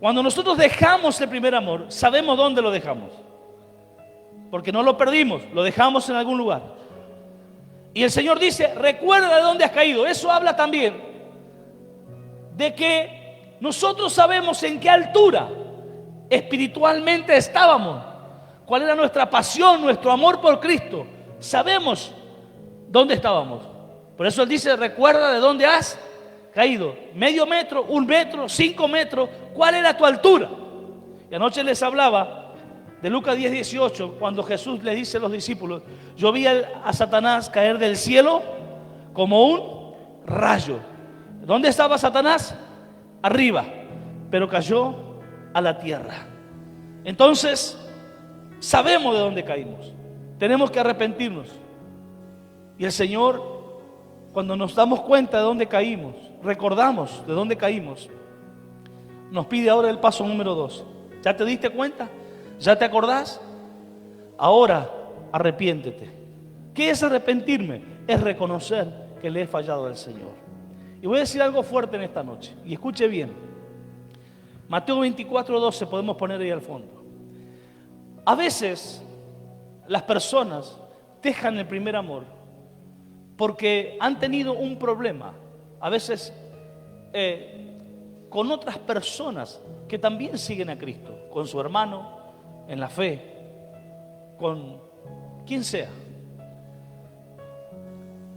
S1: Cuando nosotros dejamos el primer amor, sabemos dónde lo dejamos, porque no lo perdimos, lo dejamos en algún lugar. Y el Señor dice: recuerda de dónde has caído. Eso habla también de que nosotros sabemos en qué altura espiritualmente estábamos, cuál era nuestra pasión, nuestro amor por Cristo. Sabemos dónde estábamos. Por eso Él dice: recuerda de dónde has caído. Medio metro, 1 metro, 5 metros. ¿Cuál era tu altura? Y anoche les hablaba de Lucas 10:18, cuando Jesús le dice a los discípulos: yo vi a Satanás caer del cielo como un rayo. ¿Dónde estaba Satanás? Arriba, pero cayó a la tierra. Entonces, sabemos de dónde caímos. Tenemos que arrepentirnos. Y el Señor, cuando nos damos cuenta de dónde caímos, recordamos de dónde caímos, nos pide ahora el paso número 2. ¿Ya te diste cuenta? ¿Ya te acordás? Ahora arrepiéntete. ¿Qué es arrepentirme? Es reconocer que le he fallado al Señor. Y voy a decir algo fuerte en esta noche, y escuche bien. Mateo 24:12 podemos poner ahí al fondo. A veces las personas dejan el primer amor porque han tenido un problema, a veces con otras personas que también siguen a Cristo, con su hermano en la fe, con quien sea.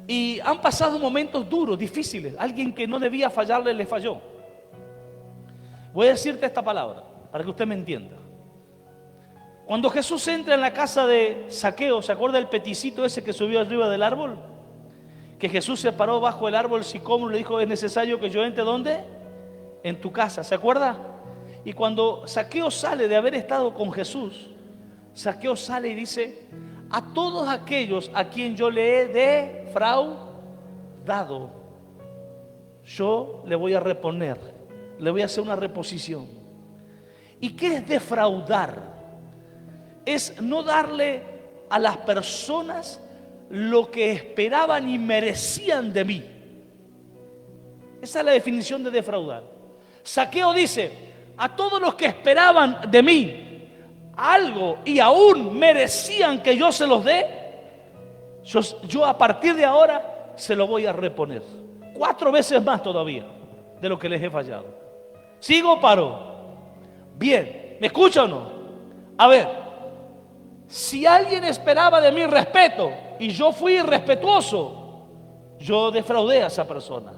S1: Y han pasado momentos duros, difíciles. Alguien que no debía fallarle, le falló. Voy a decirte esta palabra para que usted me entienda. Cuando Jesús entra en la casa de Zaqueo, ¿se acuerda del peticito ese que subió arriba del árbol? Que Jesús se paró bajo el árbol sicómoro y le dijo: es necesario que yo entre, ¿dónde? En tu casa, ¿se acuerda? Y cuando Zaqueo sale de haber estado con Jesús, Zaqueo sale y dice: a todos aquellos a quien yo le he defraudado, yo le voy a reponer, le voy a hacer una reposición. ¿Y qué es defraudar? Es no darle a las personas lo que esperaban y merecían de mí. Esa es la definición de defraudar. Zaqueo dice: a todos los que esperaban de mí algo y aún merecían que yo se los dé, yo a partir de ahora se lo voy a reponer. 4 veces más todavía de lo que les he fallado. ¿Sigo o paro? Bien, ¿me escucha o no? A ver, si alguien esperaba de mí respeto y yo fui irrespetuoso, yo defraudé a esa persona.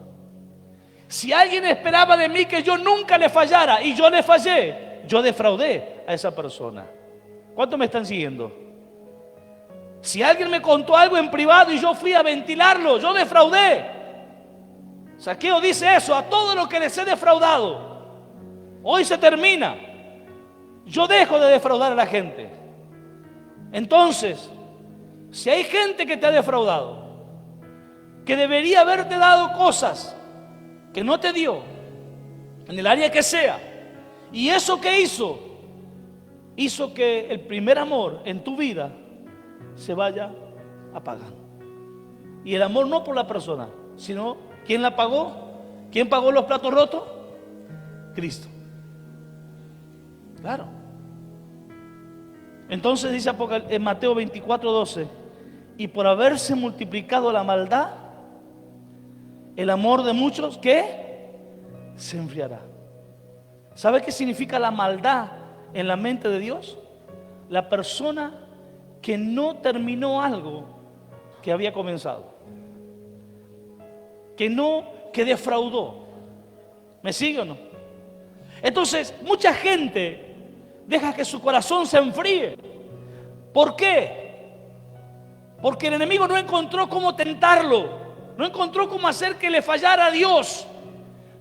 S1: Si alguien esperaba de mí que yo nunca le fallara y yo le fallé, yo defraudé a esa persona. ¿Cuántos me están siguiendo? Si alguien me contó algo en privado y yo fui a ventilarlo, yo defraudé. Zaqueo dice eso: a todo lo que les he defraudado, hoy se termina. Yo dejo de defraudar a la gente. Entonces, si hay gente que te ha defraudado, que debería haberte dado cosas que no te dio, en el área que sea, y eso que hizo que el primer amor en tu vida se vaya apagando. Y el amor no por la persona, sino ¿quién la pagó? ¿Quién pagó los platos rotos? Cristo. Claro. Entonces dice en Mateo 24:12, y por haberse multiplicado la maldad, el amor de muchos, ¿qué? Se enfriará. ¿Sabe qué significa la maldad en la mente de Dios? La persona que no terminó algo que había comenzado, que defraudó. ¿Me sigue o no? Entonces, mucha gente deja que su corazón se enfríe. ¿Por qué? Porque el enemigo no encontró cómo tentarlo. No encontró cómo hacer que le fallara a Dios,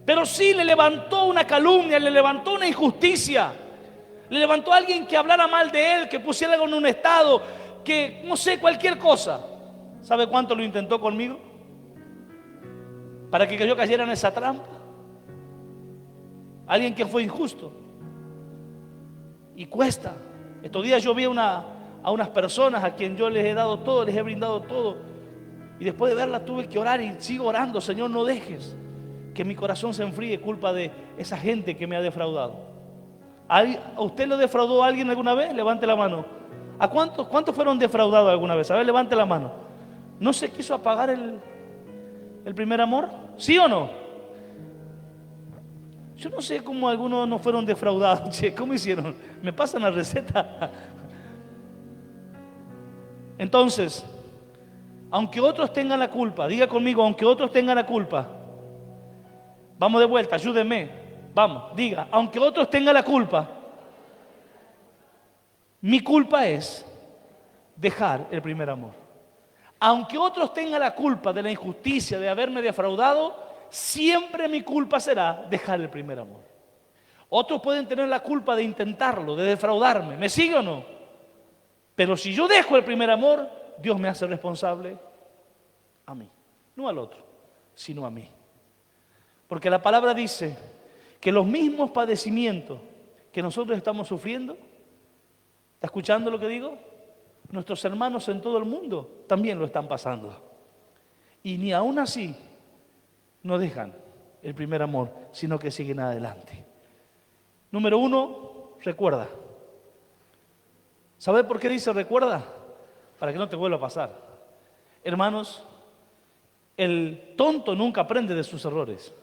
S1: pero sí le levantó una calumnia, le levantó una injusticia, le levantó a alguien que hablara mal de él, que pusiera algo en un estado, que no sé, cualquier cosa. ¿Sabe cuánto lo intentó conmigo? Para que yo cayera en esa trampa. Alguien que fue injusto. Y cuesta. Estos días yo vi a unas personas a quien yo les he dado todo, les he brindado todo. Y después de verla tuve que orar y sigo orando. Señor, no dejes que mi corazón se enfríe culpa de esa gente que me ha defraudado. ¿A usted lo defraudó a alguien alguna vez? Levante la mano. ¿A cuántos fueron defraudados alguna vez? A ver, levante la mano. ¿No se quiso apagar el primer amor? ¿Sí o no? Yo no sé cómo algunos no fueron defraudados. Che, ¿cómo hicieron? ¿Me pasan la receta? Entonces, aunque otros tengan la culpa, diga conmigo, aunque otros tengan la culpa. Vamos de vuelta, ayúdenme. Vamos, diga, aunque otros tengan la culpa, mi culpa es dejar el primer amor. Aunque otros tengan la culpa de la injusticia, de haberme defraudado, siempre mi culpa será dejar el primer amor. Otros pueden tener la culpa de intentarlo, de defraudarme. ¿Me sigue o no? Pero si yo dejo el primer amor, Dios me hace responsable a mí, no al otro, sino a mí. Porque la palabra dice que los mismos padecimientos que nosotros estamos sufriendo, ¿está escuchando lo que digo? Nuestros hermanos en todo el mundo también lo están pasando. Y ni aún así no dejan el primer amor, sino que siguen adelante. Número 1, recuerda. ¿Sabe por qué dice recuerda? Para que no te vuelva a pasar. Hermanos, el tonto nunca aprende de sus errores.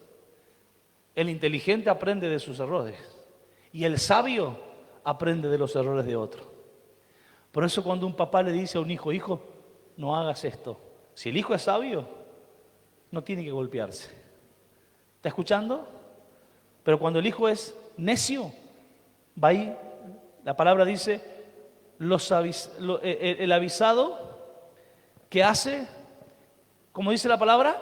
S1: El inteligente aprende de sus errores. Y el sabio aprende de los errores de otro. Por eso cuando un papá le dice a un hijo, hijo, no hagas esto. Si el hijo es sabio, no tiene que golpearse. ¿Está escuchando? Pero cuando el hijo es necio, va ahí, la palabra dice, el avisado que hace, como dice la palabra,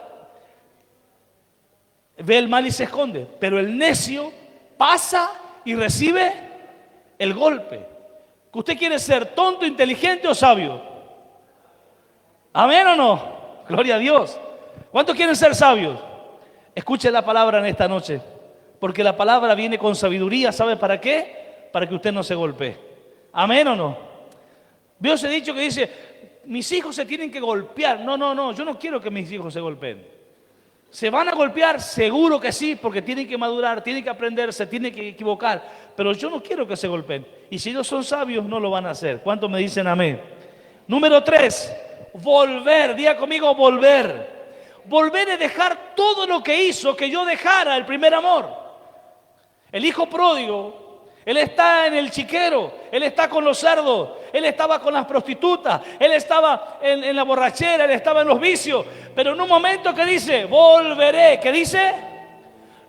S1: ve el mal y se esconde, pero el necio pasa y recibe el golpe. ¿Usted quiere ser tonto, inteligente o sabio? ¿Amén o no? Gloria a Dios. ¿Cuántos quieren ser sabios? Escuche la palabra en esta noche, porque la palabra viene con sabiduría. ¿Sabe para qué? Para que usted no se golpee. ¿Amén o no? Veo ese dicho que dice, mis hijos se tienen que golpear. No, yo no quiero que mis hijos se golpeen. ¿Se van a golpear? Seguro que sí, porque tienen que madurar, tienen que aprender, se tienen que equivocar. Pero yo no quiero que se golpeen. Y si ellos son sabios, no lo van a hacer. ¿Cuántos me dicen amén? Número 3, volver. Diga conmigo, volver. Volver es dejar todo lo que hizo que yo dejara el primer amor. El hijo pródigo, él está en el chiquero, él está con los cerdos, él estaba con las prostitutas, él estaba en la borrachera, él estaba en los vicios. Pero en un momento que dice, volveré. ¿Qué dice?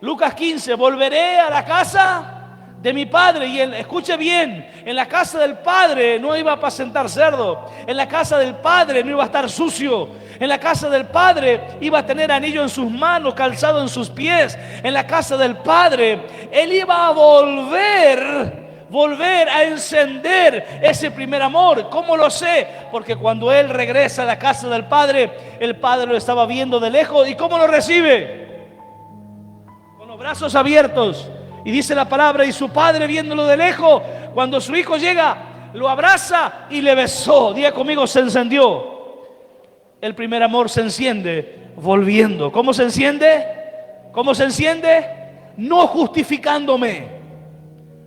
S1: Lucas 15, volveré a la casa de mi padre. Y escuche bien, en la casa del padre no iba a apacentar cerdo, en la casa del padre no iba a estar sucio, en la casa del padre iba a tener anillo en sus manos, calzado en sus pies. En la casa del padre él iba a volver a encender ese primer amor. ¿Cómo lo sé? Porque cuando él regresa a la casa del padre, el padre lo estaba viendo de lejos. ¿Y cómo lo recibe? Con los brazos abiertos. Y dice la palabra, y su padre viéndolo de lejos, cuando su hijo llega, lo abraza y le besó. Diga conmigo, se encendió. El primer amor se enciende volviendo. ¿Cómo se enciende? ¿Cómo se enciende? No justificándome.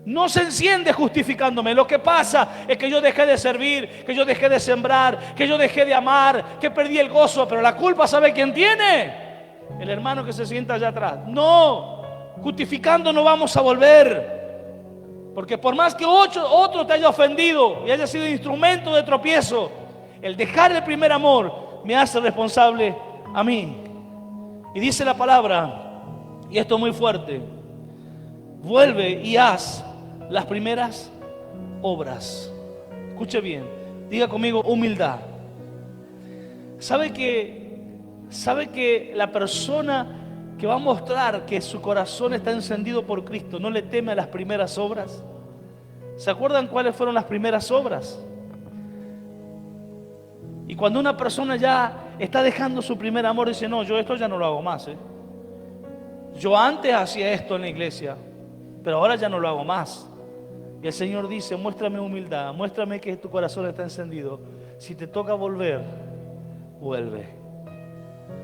S1: No se enciende justificándome. Lo que pasa es que yo dejé de servir, que yo dejé de sembrar, que yo dejé de amar, que perdí el gozo. Pero la culpa, ¿sabe quién tiene? El hermano que se sienta allá atrás. No, justificando no vamos a volver. Porque por más que otro te haya ofendido y haya sido instrumento de tropiezo, el dejar el primer amor me hace responsable a mí. Y dice la palabra, y esto es muy fuerte, vuelve y haz las primeras obras. Escuche bien, diga conmigo, humildad. ¿Sabe que la persona que va a mostrar que su corazón está encendido por Cristo no le teme a las primeras obras? ¿Se acuerdan cuáles fueron las primeras obras? Y cuando una persona ya está dejando su primer amor, dice, no, yo esto ya no lo hago más. Yo antes hacía esto en la iglesia, pero ahora ya no lo hago más. Y el Señor dice, muéstrame humildad, muéstrame que tu corazón está encendido. Si te toca volver, vuelve.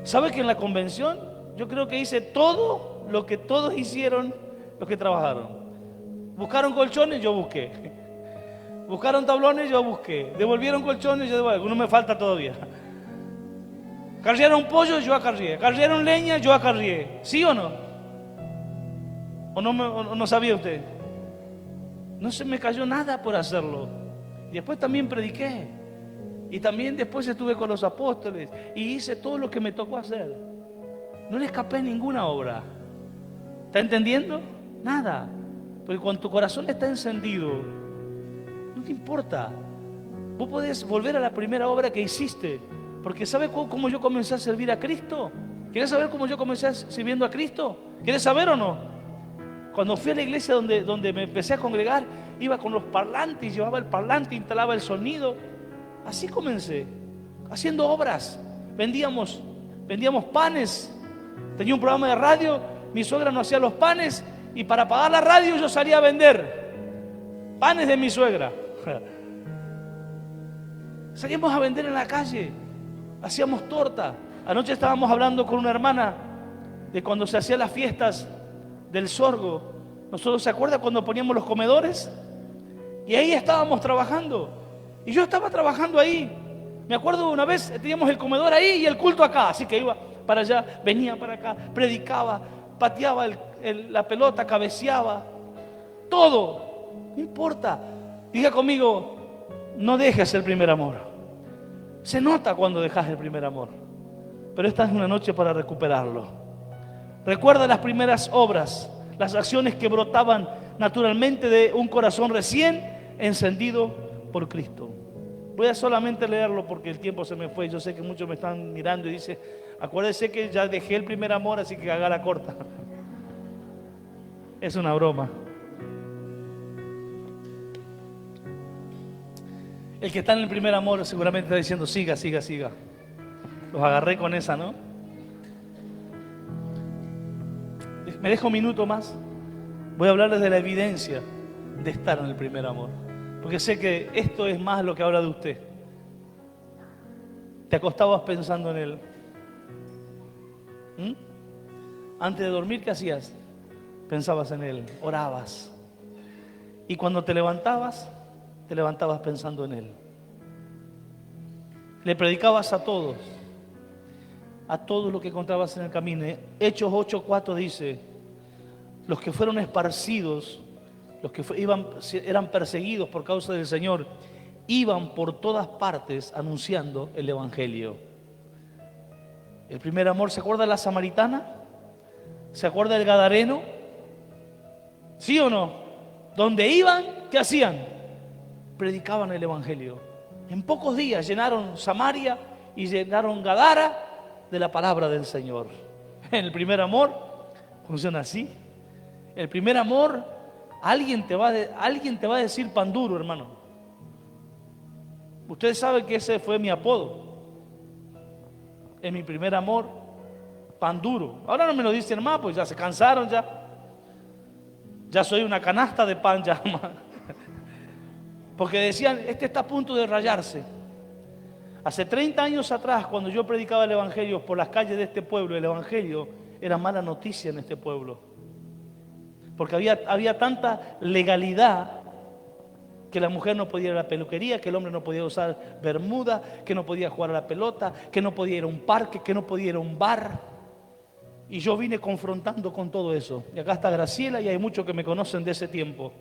S1: ¿Sabe que en la convención yo creo que hice todo lo que todos hicieron los que trabajaron? Buscaron colchones, yo busqué. Buscaron tablones, yo busqué. Devolvieron colchones, yo devolví. Alguno me falta todavía. Carrieron pollo, yo acarrié. Carrieron leña, yo acarrié. ¿Sí o no? ¿O no sabía usted? No se me cayó nada por hacerlo. Y después también prediqué. Y también después estuve con los apóstoles. Y hice todo lo que me tocó hacer. No le escapé ninguna obra. ¿Está entendiendo? Nada. Porque cuando tu corazón está encendido, no te importa. Vos podés volver a la primera obra que hiciste. Porque ¿sabes cómo yo comencé a servir a Cristo? ¿Quieres saber cómo yo comencé sirviendo a Cristo? ¿Quieres saber o no? Cuando fui a la iglesia donde me empecé a congregar, iba con los parlantes, llevaba el parlante, instalaba el sonido. Así comencé, haciendo obras. Vendíamos panes. Tenía un programa de radio, mi suegra nos hacía los panes y para pagar la radio yo salía a vender panes de mi suegra. Salíamos a vender en la calle, hacíamos torta. Anoche estábamos hablando con una hermana de cuando se hacían las fiestas del sorgo. Nosotros, ¿se acuerda cuando poníamos los comedores? Y ahí estábamos trabajando. Y yo estaba trabajando ahí. Me acuerdo una vez, teníamos el comedor ahí y el culto acá. Así que iba para allá, venía para acá, predicaba, pateaba la pelota, cabeceaba. Todo, no importa. Diga conmigo, no dejes el primer amor. Se nota cuando dejas el primer amor. Pero esta es una noche para recuperarlo. Recuerda las primeras obras, las acciones que brotaban naturalmente de un corazón recién encendido por Cristo. Voy a solamente leerlo porque el tiempo se me fue. Yo sé que muchos me están mirando y dicen, acuérdese que ya dejé el primer amor, así que haga la corta. Es una broma. El que está en el primer amor seguramente está diciendo, siga, siga, siga. Los agarré con esa, ¿no? ¿Me dejo un minuto más? Voy a hablarles de la evidencia de estar en el primer amor. Porque sé que esto es más lo que habla de usted. Te acostabas pensando en él. Antes de dormir, ¿qué hacías? Pensabas en Él, orabas. Y cuando te levantabas pensando en Él. Le predicabas a todos los que encontrabas en el camino. Hechos 8:4 dice: los que fueron esparcidos, los que eran perseguidos por causa del Señor, iban por todas partes anunciando el Evangelio. El primer amor, ¿se acuerda de la samaritana? ¿Se acuerda del gadareno? ¿Sí o no? Donde iban, ¿qué hacían? Predicaban el Evangelio. En pocos días llenaron Samaria y llenaron Gadara de la palabra del Señor. El primer amor funciona así. El primer amor, alguien te va a decir pan duro, hermano. Ustedes saben que ese fue mi apodo. En mi primer amor, pan duro. Ahora no me lo dicen más, pues ya se cansaron ya. Ya soy una canasta de pan ya más. Porque decían, este está a punto de rayarse. Hace 30 años atrás, cuando yo predicaba el Evangelio por las calles de este pueblo, el Evangelio era mala noticia en este pueblo. Porque había tanta legalidad que la mujer no podía ir a la peluquería, que el hombre no podía usar bermuda, que no podía jugar a la pelota, que no podía ir a un parque, que no podía ir a un bar. Y yo vine confrontando con todo eso. Y acá está Graciela y hay muchos que me conocen de ese tiempo.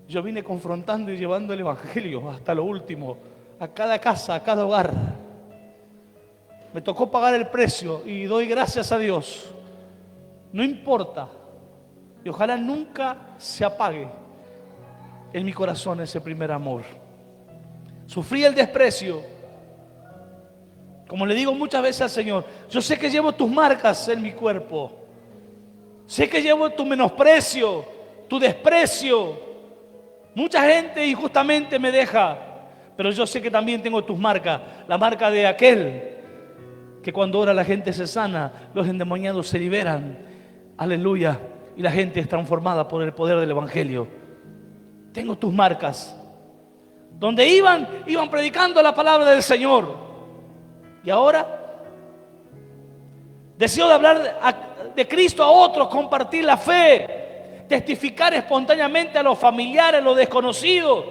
S1: Yo vine confrontando y llevando el Evangelio hasta lo último, a cada casa, a cada hogar. Me tocó pagar el precio y doy gracias a Dios. No importa. Y ojalá nunca se apague en mi corazón ese primer amor. Sufrí el desprecio. Como le digo muchas veces al Señor, yo sé que llevo tus marcas en mi cuerpo. Sé que llevo tu menosprecio, tu desprecio. Mucha gente injustamente me deja, pero yo sé que también tengo tus marcas. La marca de aquel que cuando ora la gente se sana, los endemoniados se liberan. Aleluya. Y la gente es transformada por el poder del Evangelio. Tengo tus marcas. Donde iban predicando la palabra del Señor. Y ahora deseo de hablar de Cristo a otros, compartir la fe, testificar espontáneamente a los familiares, a los desconocidos.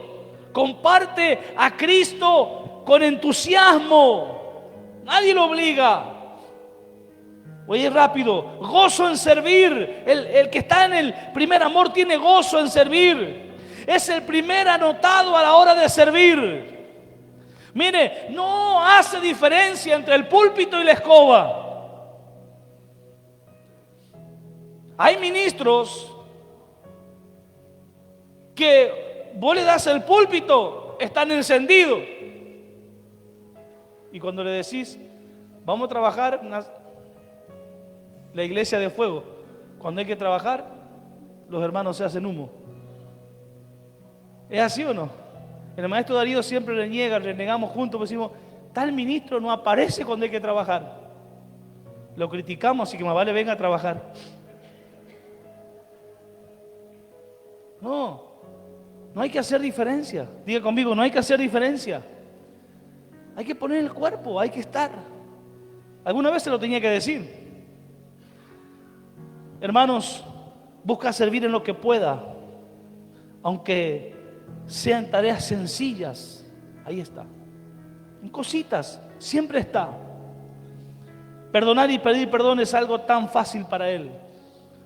S1: Comparte a Cristo con entusiasmo. Nadie lo obliga. Voy a ir rápido. Gozo en servir. El que está en el primer amor tiene gozo en servir. Es el primer anotado a la hora de servir. Mire, no hace diferencia entre el púlpito y la escoba. Hay ministros que vos le das el púlpito, están encendidos. Y cuando le decís, vamos a trabajar la iglesia de fuego, cuando hay que trabajar, los hermanos se hacen humo. ¿Es así o no? El maestro Darío siempre renegamos juntos, pues decimos, tal ministro no aparece cuando hay que trabajar. Lo criticamos, así que más vale venga a trabajar. No hay que hacer diferencia. Diga conmigo, no hay que hacer diferencia. Hay que poner el cuerpo, hay que estar. Alguna vez se lo tenía que decir. Hermanos, busca servir en lo que pueda, aunque sean tareas sencillas. Ahí está. En cositas, siempre está. Perdonar y pedir perdón es algo tan fácil para Él.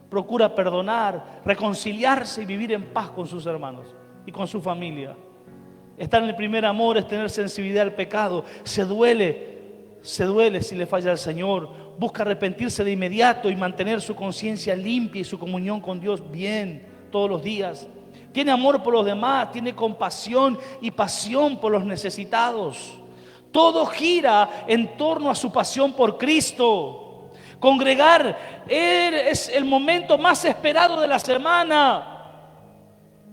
S1: Procura perdonar, reconciliarse y vivir en paz con sus hermanos y con su familia. Estar en el primer amor es tener sensibilidad al pecado. Se duele si le falla al Señor. Busca arrepentirse de inmediato y mantener su conciencia limpia y su comunión con Dios bien todos los días. Tiene amor por los demás, tiene compasión y pasión por los necesitados. Todo gira en torno a su pasión por Cristo. Congregar es el momento más esperado de la semana.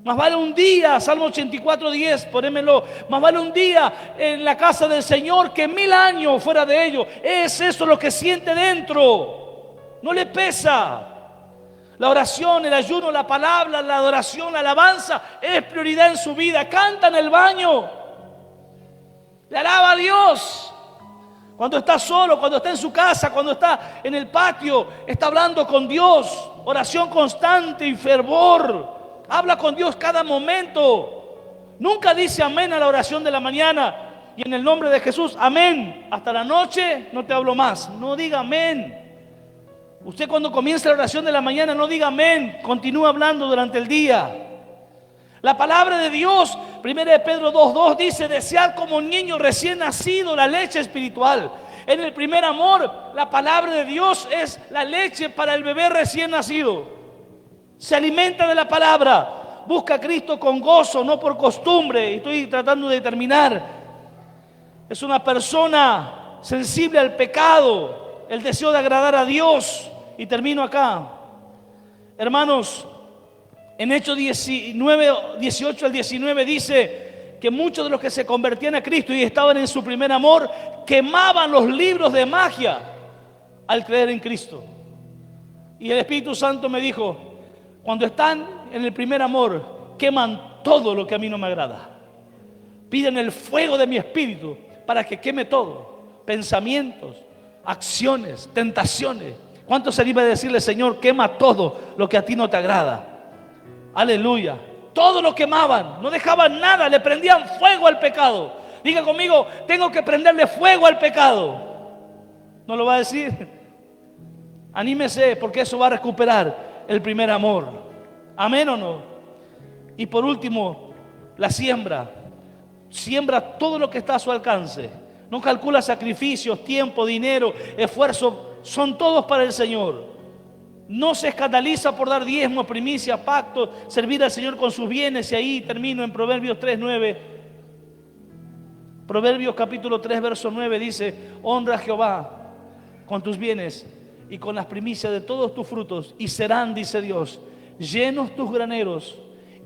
S1: Más vale un día, Salmo 84:10, ponémelo. Más vale un día en la casa del Señor que 1000 años fuera de ello. Es eso lo que siente dentro. No le pesa. La oración, el ayuno, la palabra, la adoración, la alabanza es prioridad en su vida. Canta en el baño. Le alaba a Dios. Cuando está solo, cuando está en su casa, cuando está en el patio, está hablando con Dios. Oración constante y fervor. Habla con Dios cada momento. Nunca dice amén a la oración de la mañana y en el nombre de Jesús, amén. Hasta la noche no te hablo más. No diga amén. Usted cuando comienza la oración de la mañana no diga amén. Continúa hablando durante el día. La palabra de Dios, 1 Pedro 2:2 dice: desear como un niño recién nacido la leche espiritual. En el primer amor, la palabra de Dios es la leche para el bebé recién nacido. Se alimenta de la palabra, busca a Cristo con gozo, no por costumbre. Y estoy tratando de terminar. Es una persona sensible al pecado, el deseo de agradar a Dios. Y termino acá. Hermanos, en Hechos 19, 18 al 19 dice que muchos de los que se convertían a Cristo y estaban en su primer amor, quemaban los libros de magia al creer en Cristo. Y el Espíritu Santo me dijo: cuando están en el primer amor, queman todo lo que a mí no me agrada. Piden el fuego de mi espíritu para que queme todo. Pensamientos, acciones, tentaciones. ¿Cuánto se anima a decirle: Señor, quema todo lo que a ti no te agrada? Aleluya. Todo lo quemaban, no dejaban nada, le prendían fuego al pecado. Diga conmigo: tengo que prenderle fuego al pecado. ¿No lo va a decir? Anímese, porque eso va a recuperar el primer amor. ¿Amén o no? Y por último, la siembra. Siembra todo lo que está a su alcance. No calcula sacrificios, tiempo, dinero, esfuerzo. Son todos para el Señor. No se escandaliza por dar diezmo, primicia, pacto, servir al Señor con sus bienes. Y ahí termino en Proverbios 3:9. Proverbios capítulo 3, verso 9 dice: honra a Jehová con tus bienes y con las primicias de todos tus frutos, y serán, dice Dios, llenos tus graneros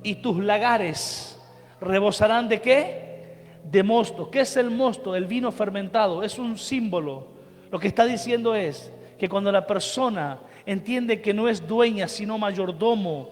S1: y tus lagares rebosarán ¿de qué? De mosto. ¿Qué es el mosto? El vino fermentado. Es un símbolo. Lo que está diciendo es que cuando la persona entiende que no es dueña, sino mayordomo,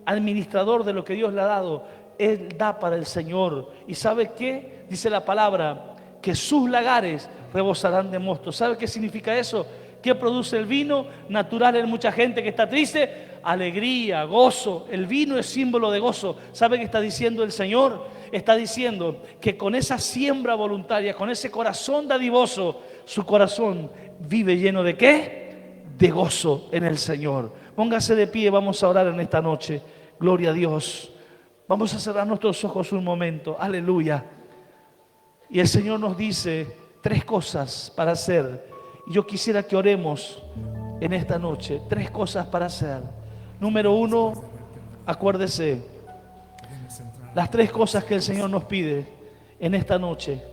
S1: administrador de lo que Dios le ha dado, él da para el Señor. ¿Y sabe qué? Dice la palabra que sus lagares rebosarán de mosto. ¿Sabe qué significa eso? ¿Qué produce el vino? Natural en mucha gente que está triste. Alegría, gozo. El vino es símbolo de gozo. ¿Sabe qué está diciendo el Señor? Está diciendo que con esa siembra voluntaria, con ese corazón dadivoso, su corazón vive lleno ¿de qué? De gozo en el Señor. Póngase de pie, vamos a orar en esta noche. Gloria a Dios. Vamos a cerrar nuestros ojos un momento. Aleluya. Y el Señor nos dice 3 cosas para hacer. Y yo quisiera que oremos en esta noche. 3 cosas para hacer. Número 1, acuérdese, las 3 cosas que el Señor nos pide en esta noche.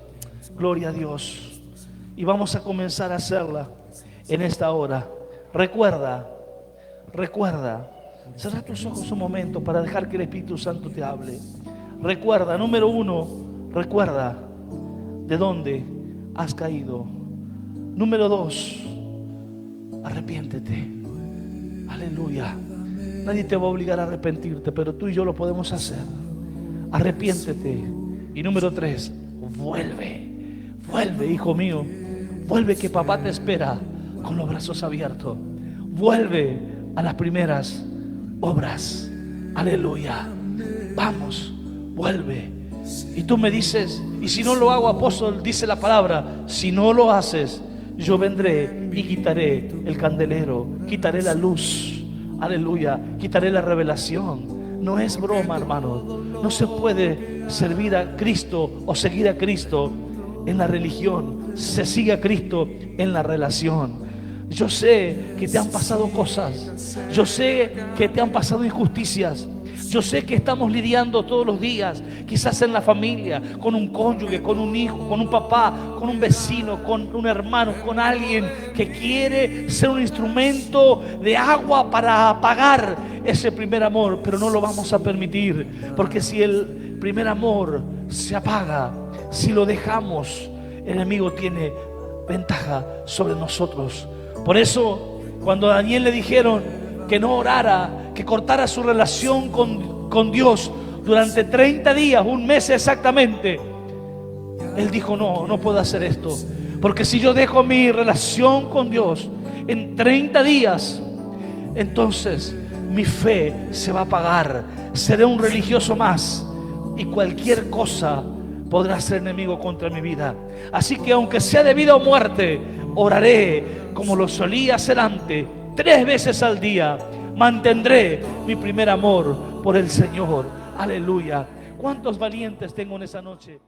S1: Gloria a Dios. Y vamos a comenzar a hacerla en esta hora. Recuerda. Cerra tus ojos un momento para dejar que el Espíritu Santo te hable. Recuerda, número 1, recuerda de dónde has caído. Número 2, arrepiéntete. Aleluya. Nadie te va a obligar a arrepentirte, pero tú y yo lo podemos hacer. Arrepiéntete. Y número 3, vuelve, hijo mío. Vuelve, que papá te espera con los brazos abiertos. Vuelve a las primeras obras. Aleluya. Vamos, vuelve. Y tú me dices: y si no lo hago, apóstol, dice la palabra, si no lo haces, yo vendré y quitaré el candelero, quitaré la luz. Aleluya. Quitaré la revelación. No es broma, hermano. No se puede servir a Cristo o seguir a Cristo en la religión. Se sigue a Cristo en la relación. Yo sé que te han pasado cosas. Yo sé que te han pasado injusticias. Yo sé que estamos lidiando todos los días, quizás en la familia, con un cónyuge, con un hijo, con un papá, con un vecino, con un hermano, con alguien que quiere ser un instrumento de agua para apagar ese primer amor, pero no lo vamos a permitir, porque si el primer amor se apaga, si lo dejamos, el enemigo tiene ventaja sobre nosotros. Por eso, cuando a Daniel le dijeron que no orara, que cortara su relación con Dios durante 30 días, un mes exactamente, él dijo: no puedo hacer esto, Porque si yo dejo mi relación con Dios en 30 días, entonces mi fe se va a apagar. Seré un religioso más y cualquier cosa podrá ser enemigo contra mi vida. Así que aunque sea de vida o muerte, oraré como lo solía hacer antes, 3 veces al día. Mantendré mi primer amor por el Señor. Aleluya. ¿Cuántos valientes tengo en esa noche?